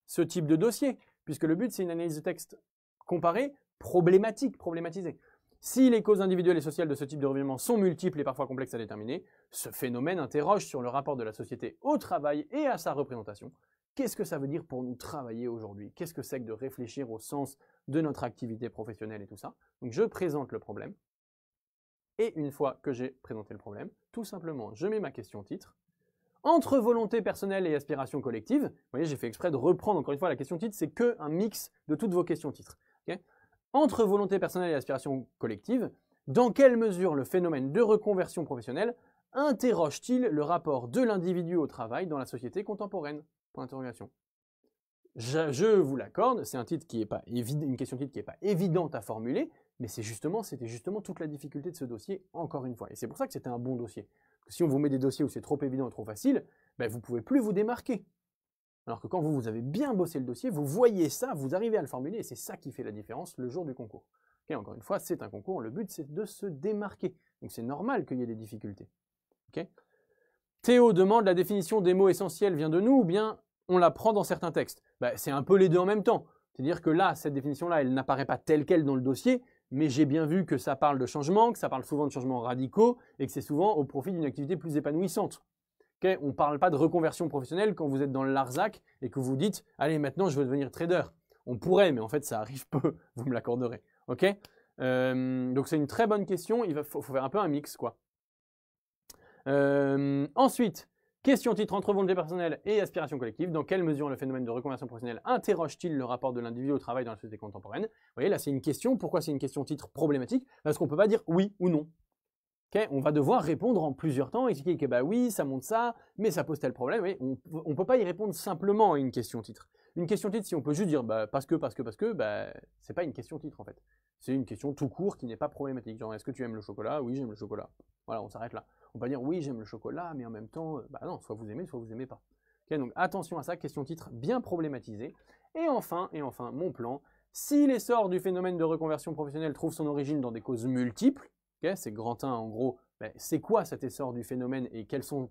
ce type de dossier, puisque le but c'est une analyse de texte comparée, problématisée. Si les causes individuelles et sociales de ce type de revirement sont multiples et parfois complexes à déterminer, ce phénomène interroge sur le rapport de la société au travail et à sa représentation. Qu'est-ce que ça veut dire pour nous travailler aujourd'hui? Qu'est-ce que c'est que de réfléchir au sens de notre activité professionnelle et tout ça? Donc je présente le problème. Et une fois que j'ai présenté le problème, tout simplement, je mets ma question titre. Entre volonté personnelle et aspiration collective, vous voyez, j'ai fait exprès de reprendre encore une fois la question titre, c'est qu'un mix de toutes vos questions titres. Okay, entre volonté personnelle et aspiration collective, dans quelle mesure le phénomène de reconversion professionnelle interroge-t-il le rapport de l'individu au travail dans la société contemporaine? Point d'interrogation. Je vous l'accorde, c'est un titre qui est pas une question titre qui n'est pas évidente à formuler, mais c'était justement toute la difficulté de ce dossier, encore une fois. Et c'est pour ça que c'était un bon dossier. Parce que si on vous met des dossiers où c'est trop évident et trop facile, ben vous ne pouvez plus vous démarquer. Alors que quand vous avez bien bossé le dossier, vous voyez ça, vous arrivez à le formuler, et c'est ça qui fait la différence le jour du concours. Okay, encore une fois, c'est un concours, le but c'est de se démarquer. Donc c'est normal qu'il y ait des difficultés. Okay, Théo demande la définition des mots essentiels vient de nous ou bien on la prend dans certains textes. C'est un peu les deux en même temps. C'est-à-dire que là, cette définition-là, elle n'apparaît pas telle quelle dans le dossier, mais j'ai bien vu que ça parle de changement, que ça parle souvent de changements radicaux et que c'est souvent au profit d'une activité plus épanouissante. Okay, on ne parle pas de reconversion professionnelle quand vous êtes dans le Larzac et que vous dites « Allez, maintenant, je veux devenir trader ». On pourrait, mais en fait, ça arrive peu, vous me l'accorderez. Okay, donc, c'est une très bonne question. Il faut faire un peu un mix, quoi. Ensuite, question titre entre volonté personnelle et aspiration collective. Dans quelle mesure le phénomène de reconversion professionnelle interroge-t-il le rapport de l'individu au travail dans la société contemporaine? Vous voyez, là, c'est une question. Pourquoi c'est une question titre problématique? Parce qu'on ne peut pas dire oui ou non. Okay, on va devoir répondre en plusieurs temps, expliquer que bah oui, ça montre ça, mais ça pose tel problème. Oui, on ne peut pas y répondre simplement à une question titre. Une question titre, si on peut juste dire bah, parce que, c'est pas une question titre en fait. C'est une question tout court qui n'est pas problématique. Genre, est-ce que tu aimes le chocolat? Oui, j'aime le chocolat. Voilà, on s'arrête là. On peut pas dire oui, j'aime le chocolat, mais en même temps, bah non, soit vous aimez pas. Okay, donc attention à ça, question titre bien problématisée. Et enfin, mon plan, si l'essor du phénomène de reconversion professionnelle trouve son origine dans des causes multiples, okay, c'est grand 1 en gros, c'est quoi cet essor du phénomène et quelles sont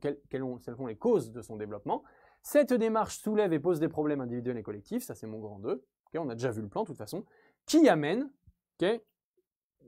les causes de son développement? Cette démarche soulève et pose des problèmes individuels et collectifs, ça c'est mon grand 2, okay, on a déjà vu le plan de toute façon, qui amène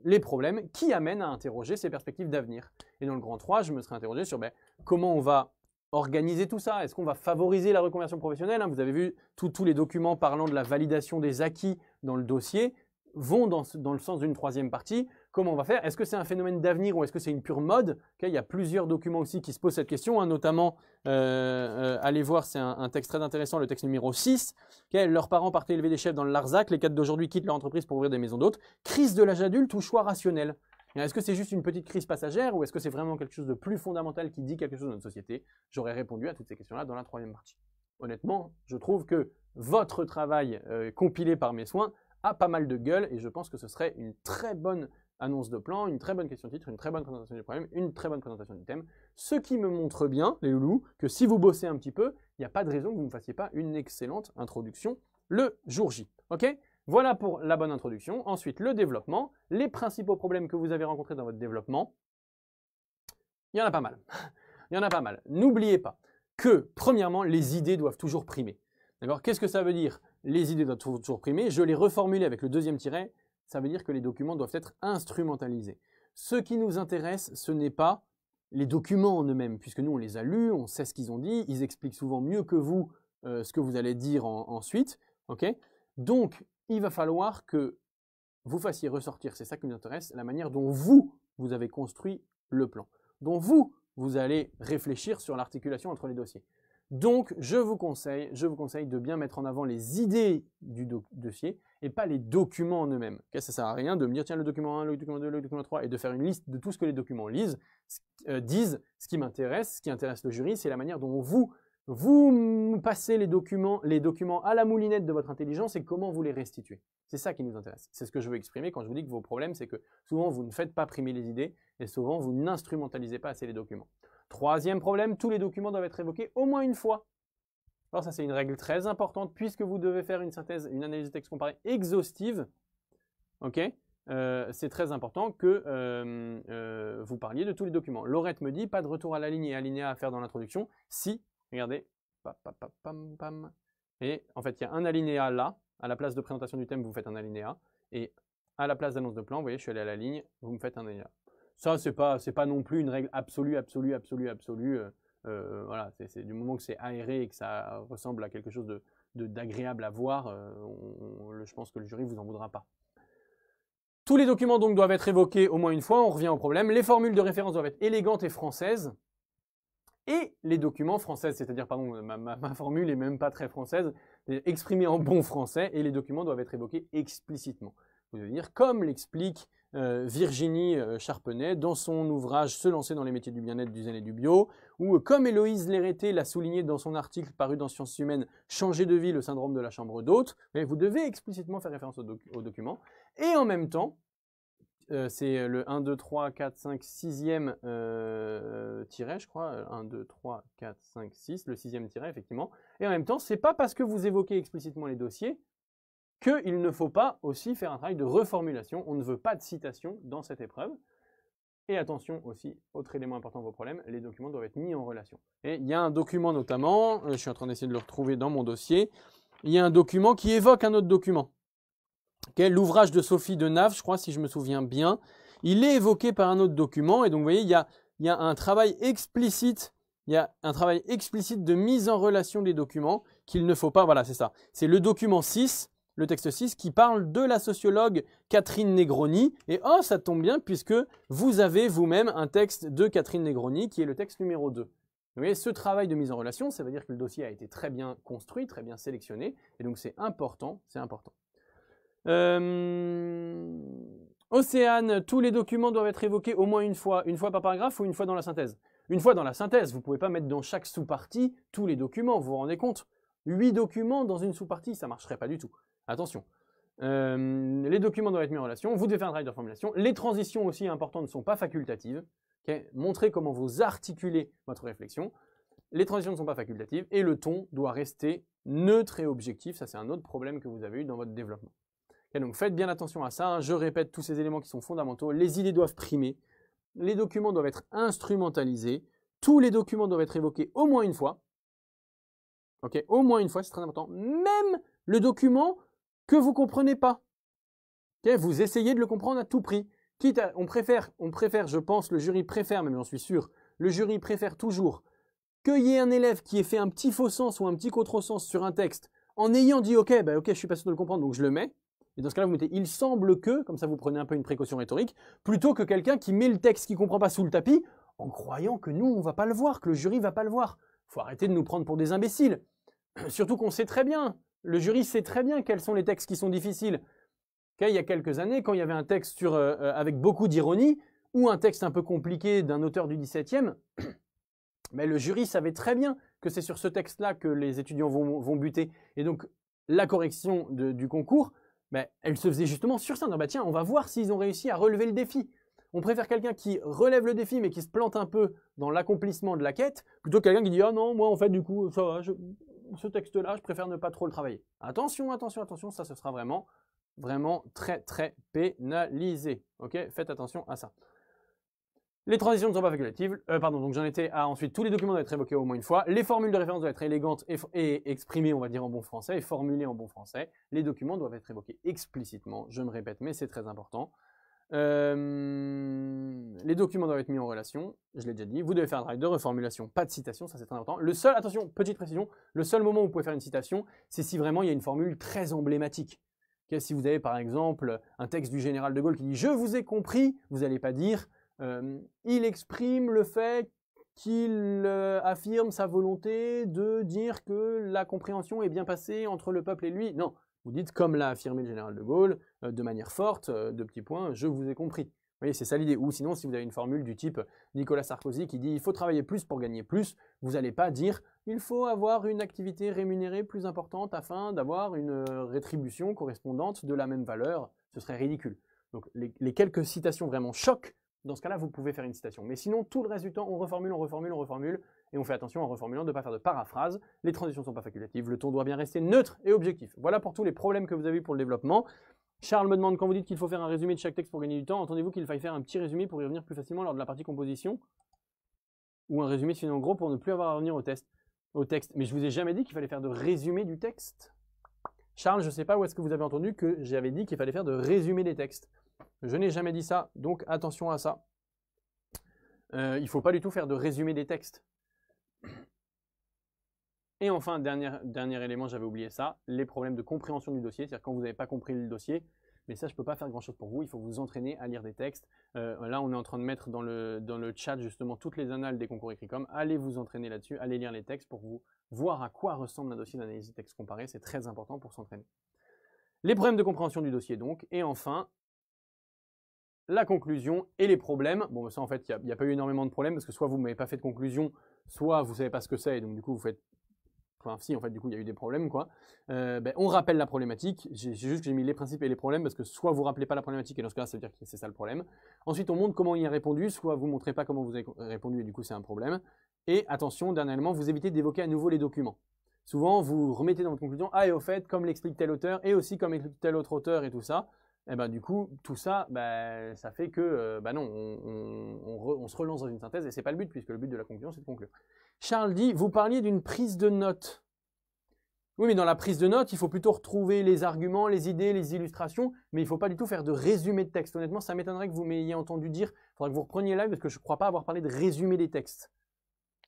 les problèmes, qui amènent à interroger ces perspectives d'avenir. Et dans le grand 3, je me serais interrogé sur comment on va organiser tout ça. Est-ce qu'on va favoriser la reconversion professionnelle? Vous avez vu, tous les documents parlant de la validation des acquis dans le dossier vont dans le sens d'une troisième partie. Comment on va faire? Est-ce que c'est un phénomène d'avenir ou est-ce que c'est une pure mode? Il y a plusieurs documents aussi qui se posent cette question, notamment, allez voir, c'est un texte très intéressant, le texte numéro 6. Leurs parents partaient élever des chefs dans le Larzac, les cadres d'aujourd'hui quittent leur entreprise pour ouvrir des maisons d'hôtes. Crise de l'âge adulte ou choix rationnel? Est-ce que c'est juste une petite crise passagère ou est-ce que c'est vraiment quelque chose de plus fondamental qui dit quelque chose de notre société? J'aurais répondu à toutes ces questions-là dans la troisième partie. Honnêtement, je trouve que votre travail compilé par mes soins a pas mal de gueule et je pense que ce serait une très bonne annonce de plan, une très bonne question titre, une très bonne présentation du problème, une très bonne présentation du thème. Ce qui me montre bien, les loulous, que si vous bossez un petit peu, il n'y a pas de raison que vous ne fassiez pas une excellente introduction le jour J. Ok? Voilà pour la bonne introduction. Ensuite, le développement, les principaux problèmes que vous avez rencontrés dans votre développement. Il y en a pas mal. Il y en a pas mal. N'oubliez pas que, premièrement, les idées doivent toujours primer. D'accord? Qu'est-ce que ça veut dire? Les idées doivent toujours primer. Je l'ai reformulé avec le deuxième tiret. Ça veut dire que les documents doivent être instrumentalisés. Ce qui nous intéresse, ce n'est pas les documents en eux-mêmes, puisque nous, on les a lus, on sait ce qu'ils ont dit, ils expliquent souvent mieux que vous ce que vous allez dire ensuite. Okay, donc, il va falloir que vous fassiez ressortir, c'est ça qui nous intéresse, la manière dont vous avez construit le plan, dont vous allez réfléchir sur l'articulation entre les dossiers. Donc, je vous conseille de bien mettre en avant les idées du dossier et pas les documents en eux-mêmes. Okay, ça ne sert à rien de me dire, tiens, le document 1, le document 2, le document 3, et de faire une liste de tout ce que les documents disent. Ce qui m'intéresse, ce qui intéresse le jury, c'est la manière dont vous passez les documents à la moulinette de votre intelligence et comment vous les restituez. C'est ça qui nous intéresse. C'est ce que je veux exprimer quand je vous dis que vos problèmes, c'est que souvent, vous ne faites pas primer les idées et souvent, vous n'instrumentalisez pas assez les documents. Troisième problème, tous les documents doivent être évoqués au moins une fois. Alors ça, c'est une règle très importante puisque vous devez faire une synthèse, une analyse de texte comparée exhaustive. Ok, c'est très important que vous parliez de tous les documents. Laurette me dit, pas de retour à la ligne et alinéa à faire dans l'introduction. Si, regardez, et en fait, il y a un alinéa là, à la place de présentation du thème, vous faites un alinéa, et à la place d'annonce de plan, vous voyez, je suis allé à la ligne, vous me faites un alinéa. Ça, c'est pas non plus une règle absolue. Voilà, c'est du moment que c'est aéré et que ça ressemble à quelque chose d'agréable à voir, je pense que le jury vous en voudra pas. Tous les documents donc doivent être évoqués au moins une fois, on revient au problème. Les formules de référence doivent être élégantes et françaises. Et les documents français, c'est-à-dire, pardon, ma formule est même pas très française, exprimée en bon français, et les documents doivent être évoqués explicitement. Vous devez dire, comme l'explique Virginie Charpenay dans son ouvrage « Se lancer dans les métiers du bien-être, du zen et du bio », ou comme Héloïse Lérété l'a souligné dans son article paru dans Sciences Humaines « Changer de vie, le syndrome de la chambre d'hôte », vous devez explicitement faire référence aux documents, et en même temps, c'est le 1, 2, 3, 4, 5, 6e tiret, je crois. 1, 2, 3, 4, 5, 6, le 6e tiret, effectivement. Et en même temps, c'est pas parce que vous évoquez explicitement les dossiers qu'il ne faut pas aussi faire un travail de reformulation. On ne veut pas de citation dans cette épreuve. Et attention aussi, autre élément important de vos problèmes, les documents doivent être mis en relation. Et il y a un document notamment, je suis en train d'essayer de le retrouver dans mon dossier, il y a un document qui évoque un autre document. Okay, l'ouvrage de Sophie de Nave, je crois, si je me souviens bien, il est évoqué par un autre document. Et donc, vous voyez, il y a un travail explicite, de mise en relation des documents qu'il ne faut pas. Voilà, c'est ça. C'est le document 6, le texte 6, qui parle de la sociologue Catherine Negroni. Et oh, ça tombe bien, puisque vous avez vous-même un texte de Catherine Negroni, qui est le texte numéro 2. Vous voyez, ce travail de mise en relation, ça veut dire que le dossier a été très bien construit, très bien sélectionné. Et donc, c'est important, c'est important. Océane, tous les documents doivent être évoqués au moins une fois par paragraphe ou une fois dans la synthèse. Une fois dans la synthèse, vous ne pouvez pas mettre dans chaque sous-partie tous les documents, vous vous rendez compte? 8 documents dans une sous-partie, ça ne marcherait pas du tout. Attention. Les documents doivent être mis en relation, vous devez faire un travail de reformulation. Les transitions aussi importantes ne sont pas facultatives. Okay, montrez comment vous articulez votre réflexion. Les transitions ne sont pas facultatives et le ton doit rester neutre et objectif. Ça, c'est un autre problème que vous avez eu dans votre développement. Okay, donc faites bien attention à ça, hein. Je répète tous ces éléments qui sont fondamentaux. Les idées doivent primer, les documents doivent être instrumentalisés, tous les documents doivent être évoqués au moins une fois. Okay, au moins une fois, c'est très important. Même le document que vous ne comprenez pas. Okay, vous essayez de le comprendre à tout prix. Quitte à, on préfère, je pense, le jury préfère, même j'en suis sûr, le jury préfère toujours qu'il y ait un élève qui ait fait un petit faux sens ou un petit contresens sur un texte en ayant dit ok, je suis pas sûr de le comprendre, donc je le mets. Et dans ce cas-là, vous mettez « il semble que », comme ça vous prenez un peu une précaution rhétorique, plutôt que quelqu'un qui met le texte qu'il ne comprend pas sous le tapis en croyant que nous, on ne va pas le voir, que le jury ne va pas le voir. Il faut arrêter de nous prendre pour des imbéciles. Surtout qu'on sait très bien, le jury sait très bien quels sont les textes qui sont difficiles. Okay, il y a quelques années, quand il y avait un texte avec beaucoup d'ironie, ou un texte un peu compliqué d'un auteur du XVIIe, mais le jury savait très bien que c'est sur ce texte-là que les étudiants vont buter. Et donc, la correction du concours, elle se faisait justement sur ça. Non, tiens, on va voir s'ils ont réussi à relever le défi. On préfère quelqu'un qui relève le défi mais qui se plante un peu dans l'accomplissement de la quête, plutôt que quelqu'un qui dit « Ah non, moi en fait du coup, ça va, ce texte-là, je préfère ne pas trop le travailler. » Attention, attention, attention, ça ce sera vraiment très très pénalisé. Ok, faites attention à ça. Les transitions ne sont pas facultatives. Donc j'en étais à ensuite, tous les documents doivent être évoqués au moins une fois. Les formules de référence doivent être élégantes et exprimées, on va dire, en bon français, et formulées en bon français. Les documents doivent être évoqués explicitement. Je me répète, mais c'est très important. Les documents doivent être mis en relation. Je l'ai déjà dit. Vous devez faire un travail de reformulation, pas de citation, ça c'est très important. Attention, petite précision, le seul moment où vous pouvez faire une citation, c'est si vraiment il y a une formule très emblématique. Okay, si vous avez par exemple un texte du général de Gaulle qui dit « Je vous ai compris », vous n'allez pas dire il exprime le fait qu'il affirme sa volonté de dire que la compréhension est bien passée entre le peuple et lui. Non, vous dites comme l'a affirmé le général de Gaulle, de manière forte, de petits points, je vous ai compris. Vous voyez, c'est ça l'idée. Ou sinon, si vous avez une formule du type Nicolas Sarkozy qui dit il faut travailler plus pour gagner plus, vous n'allez pas dire il faut avoir une activité rémunérée plus importante afin d'avoir une rétribution correspondante de la même valeur. Ce serait ridicule. Donc les quelques citations vraiment choquent. Dans ce cas-là, vous pouvez faire une citation. Mais sinon, tout le reste du temps, on reformule, et on fait attention en reformulant de ne pas faire de paraphrase. Les transitions ne sont pas facultatives, le ton doit bien rester neutre et objectif. Voilà pour tous les problèmes que vous avez eu pour le développement. Charles me demande, quand vous dites qu'il faut faire un résumé de chaque texte pour gagner du temps, entendez-vous qu'il faille faire un petit résumé pour y revenir plus facilement lors de la partie composition? Ou un résumé de en gros pour ne plus avoir à revenir au texte. Mais je vous ai jamais dit qu'il fallait faire de résumé du texte. Charles, je ne sais pas où est-ce que vous avez entendu que j'avais dit qu'il fallait faire de résumé des textes. Je n'ai jamais dit ça, donc attention à ça. Il ne faut pas du tout faire de résumé des textes. Et enfin, dernier élément, j'avais oublié ça, les problèmes de compréhension du dossier. C'est-à-dire quand vous n'avez pas compris le dossier, Mais ça, je ne peux pas faire grand-chose pour vous. Il faut vous entraîner à lire des textes. Là, on est en train de mettre dans le chat justement toutes les annales des concours Écricom. Allez vous entraîner là-dessus, allez lire les textes pour vous voir à quoi ressemble un dossier d'analyse de texte comparé. C'est très important pour s'entraîner. Les problèmes de compréhension du dossier donc. Et enfin, la conclusion et les problèmes. Bon, ça en fait, il n'y a pas eu énormément de problèmes parce que soit vous m'avez pas fait de conclusion, soit vous ne savez pas ce que c'est et donc du coup vous faites... Enfin, si, en fait, du coup, il y a eu des problèmes, quoi. On rappelle la problématique. Juste que j'ai mis les principes et les problèmes parce que soit vous ne rappelez pas la problématique et dans ce cas, ça veut dire que c'est ça le problème. Ensuite, on montre comment il y a répondu, soit vous ne montrez pas comment vous avez répondu et du coup, c'est un problème. Et attention, dernièrement, vous évitez d'évoquer à nouveau les documents. Souvent, vous remettez dans votre conclusion, ah, et au fait, comme l'explique tel auteur et aussi comme explique tel autre auteur et tout ça. Et ben, du coup, tout ça, ça fait que, non, on se relance dans une synthèse et c'est pas le but puisque le but de la conclusion, c'est de conclure. Charles dit, vous parliez d'une prise de notes. Oui, mais dans la prise de notes, il faut plutôt retrouver les arguments, les idées, les illustrations, mais il ne faut pas du tout faire de résumé de texte. Honnêtement, ça m'étonnerait que vous m'ayez entendu dire, il faudra que vous repreniez live parce que je ne crois pas avoir parlé de résumé des textes.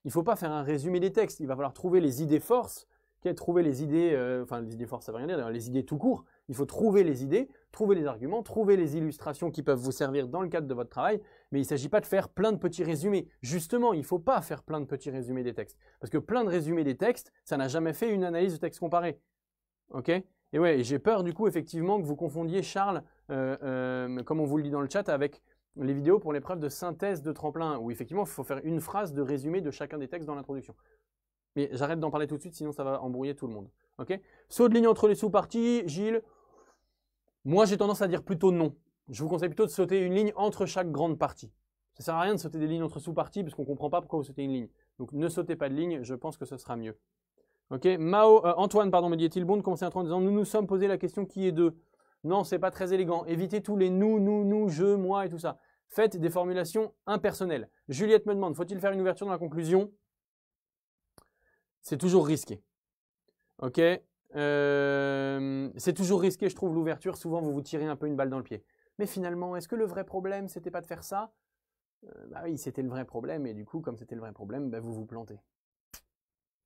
Il ne faut pas faire un résumé des textes, il va falloir trouver les idées forces, trouver les idées, enfin les idées forces ça veut rien dire, d'ailleurs les idées tout court, il faut trouver les idées, trouver les arguments, trouver les illustrations qui peuvent vous servir dans le cadre de votre travail, mais il ne s'agit pas de faire plein de petits résumés. Justement, il ne faut pas faire plein de petits résumés des textes, parce que plein de résumés des textes, ça n'a jamais fait une analyse de texte comparé. Ok? Et ouais, j'ai peur du coup effectivement que vous confondiez Charles, comme on vous le dit dans le chat, avec les vidéos pour l'épreuve de synthèse de tremplin, où effectivement il faut faire une phrase de résumé de chacun des textes dans l'introduction. Mais j'arrête d'en parler tout de suite, sinon ça va embrouiller tout le monde. Ok? Saut de ligne entre les sous-parties, Gilles. Moi, j'ai tendance à dire plutôt non. Je vous conseille plutôt de sauter une ligne entre chaque grande partie. Ça ne sert à rien de sauter des lignes entre sous-parties parce qu'on ne comprend pas pourquoi vous sautez une ligne. Donc, ne sautez pas de ligne, je pense que ce sera mieux. Ok? Antoine, pardon, me dit-il bon de commencer un en disant nous nous sommes posé la question qui est de. Non, c'est pas très élégant. Évitez tous les nous, je, moi et tout ça. Faites des formulations impersonnelles. Juliette me demande, faut-il faire une ouverture dans la conclusion? C'est toujours risqué. Ok? C'est toujours risqué, je trouve, l'ouverture. Souvent, vous vous tirez un peu une balle dans le pied. Mais finalement, est-ce que le vrai problème, c'était pas de faire ça? Bah oui, c'était le vrai problème. Et du coup, comme c'était le vrai problème, vous vous plantez.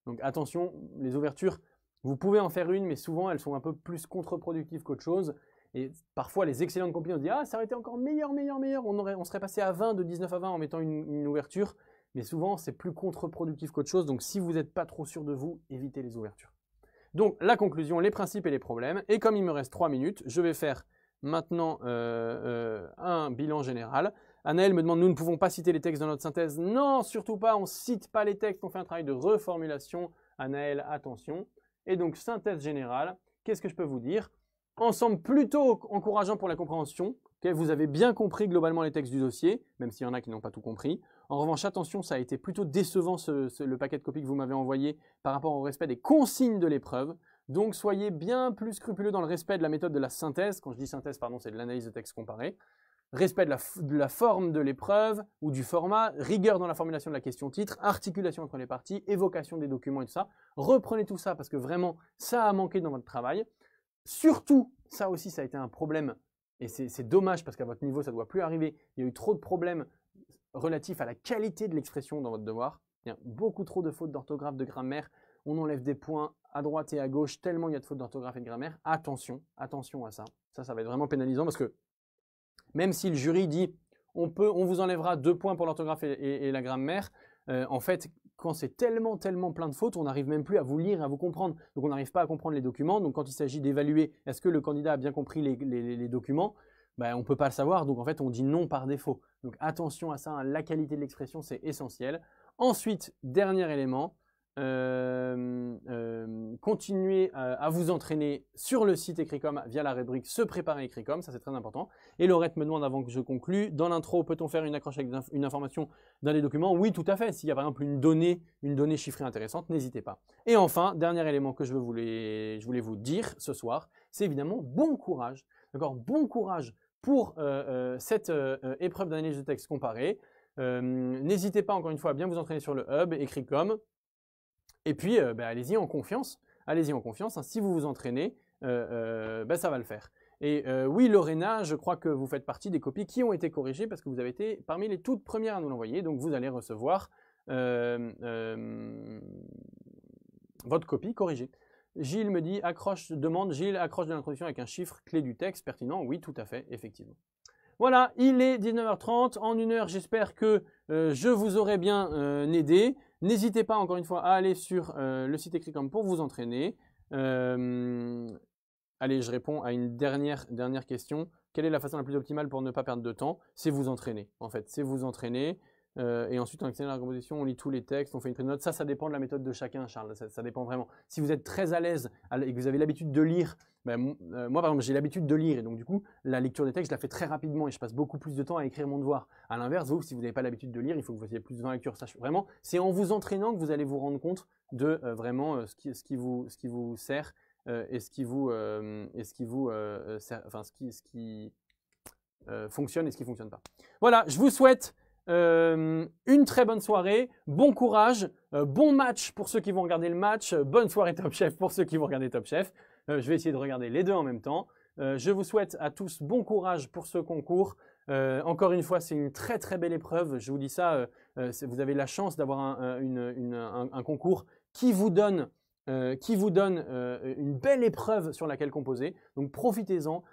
Donc attention, les ouvertures, vous pouvez en faire une, mais souvent, elles sont un peu plus contre-productives qu'autre chose. Et parfois, les excellentes compagnies, on se dit « Ah, ça aurait été encore meilleur. On serait passé à 20, de 19 à 20 en mettant une ouverture. » Mais souvent, c'est plus contre-productif qu'autre chose. Donc, si vous n'êtes pas trop sûr de vous, évitez les ouvertures. Donc, la conclusion, les principes et les problèmes. Et comme il me reste 3 minutes, je vais faire maintenant un bilan général. Anaël me demande, nous ne pouvons pas citer les textes dans notre synthèse. Non, surtout pas, on ne cite pas les textes, on fait un travail de reformulation. Anaël, attention. Et donc, synthèse générale, qu'est-ce que je peux vous dire? Ensemble plutôt encourageant pour la compréhension. Okay, vous avez bien compris globalement les textes du dossier, même s'il y en a qui n'ont pas tout compris. En revanche, attention, ça a été plutôt décevant le paquet de copies que vous m'avez envoyé par rapport au respect des consignes de l'épreuve. Donc, soyez bien plus scrupuleux dans le respect de la méthode de la synthèse. Quand je dis synthèse, pardon, c'est de l'analyse de texte comparé. Respect de la forme de l'épreuve ou du format, rigueur dans la formulation de la question titre, articulation entre les parties, évocation des documents et tout ça. Reprenez tout ça parce que vraiment, ça a manqué dans votre travail. Surtout, ça aussi, ça a été un problème et c'est dommage parce qu'à votre niveau, ça ne doit plus arriver. Il y a eu trop de problèmes relatifs à la qualité de l'expression dans votre devoir. Il y a beaucoup trop de fautes d'orthographe, de grammaire. On enlève des points à droite et à gauche tellement il y a de fautes d'orthographe et de grammaire. Attention, attention à ça. Ça va être vraiment pénalisant parce que même si le jury dit on vous enlèvera 2 points pour l'orthographe et la grammaire, en fait, quand c'est tellement plein de fautes, on n'arrive même plus à vous lire et à vous comprendre. Donc on n'arrive pas à comprendre les documents. Donc quand il s'agit d'évaluer est-ce que le candidat a bien compris les documents, on ne peut pas le savoir. Donc en fait, on dit non par défaut. Donc attention à ça, hein, la qualité de l'expression, c'est essentiel. Ensuite, dernier élément, continuez à vous entraîner sur le site Écricom via la rubrique Se préparer Écricom, ça c'est très important. Et Laurette me demande avant que je conclue, dans l'intro, peut-on faire une accroche avec une information dans les documents? Oui, tout à fait. S'il y a par exemple une donnée chiffrée intéressante, n'hésitez pas. Et enfin, dernier élément que je voulais vous dire ce soir, c'est évidemment bon courage. D'accord, bon courage pour cette épreuve d'analyse de texte comparé. N'hésitez pas encore une fois à bien vous entraîner sur le hub Écricom. Et puis, allez-y en confiance. Allez-y en confiance. Hein. Si vous vous entraînez, ça va le faire. Et oui, Lorena, je crois que vous faites partie des copies qui ont été corrigées parce que vous avez été parmi les toutes premières à nous l'envoyer. Donc, vous allez recevoir votre copie corrigée. Gilles me dit, Gilles, accroche de l'introduction avec un chiffre clé du texte pertinent. Oui, tout à fait, effectivement. Voilà, il est 19h30. En 1 heure, j'espère que je vous aurai bien aidé. N'hésitez pas, encore une fois, à aller sur le site Ecricom pour vous entraîner. Allez, je réponds à une dernière question. Quelle est la façon la plus optimale pour ne pas perdre de temps? C'est vous entraîner, en fait. C'est vous entraîner. Et ensuite, on accélère la composition, on lit tous les textes, on fait une prise de notes. Ça dépend de la méthode de chacun, Charles. Ça dépend vraiment. Si vous êtes très à l'aise et que vous avez l'habitude de lire, ben, moi, par exemple, j'ai l'habitude de lire. Et donc, du coup, la lecture des textes, je la fais très rapidement et je passe beaucoup plus de temps à écrire mon devoir. À l'inverse, vous, si vous n'avez pas l'habitude de lire, il faut que vous fassiez plus de temps à la lecture. Vraiment, c'est en vous entraînant que vous allez vous rendre compte de vraiment ce qui vous sert et ce qui fonctionne et ce qui ne fonctionne pas. Voilà, je vous souhaite une très bonne soirée, bon courage, bon match pour ceux qui vont regarder le match, bonne soirée Top Chef pour ceux qui vont regarder Top Chef. Je vais essayer de regarder les deux en même temps. Je vous souhaite à tous bon courage pour ce concours. Encore une fois, c'est une très très belle épreuve. Je vous dis ça, vous avez la chance d'avoir un concours qui vous donne une belle épreuve sur laquelle composer. Donc profitez-en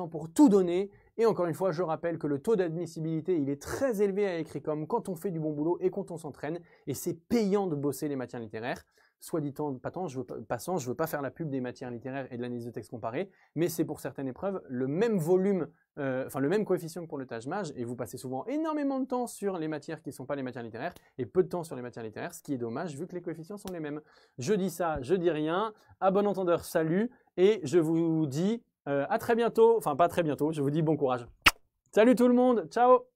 pour tout donner. Et encore une fois, je rappelle que le taux d'admissibilité, il est très élevé à Ecricom quand on fait du bon boulot et quand on s'entraîne. Et c'est payant de bosser les matières littéraires. Soit dit en passant, je veux pas faire la pub des matières littéraires et de l'analyse de texte comparé, mais c'est pour certaines épreuves le même volume, le même coefficient que pour le TAGE-MAGE, et vous passez souvent énormément de temps sur les matières qui ne sont pas les matières littéraires, et peu de temps sur les matières littéraires, ce qui est dommage vu que les coefficients sont les mêmes. Je dis ça, je dis rien. À bon entendeur, salut, et je vous dis à très bientôt, enfin pas très bientôt, je vous dis bon courage. Salut tout le monde, ciao!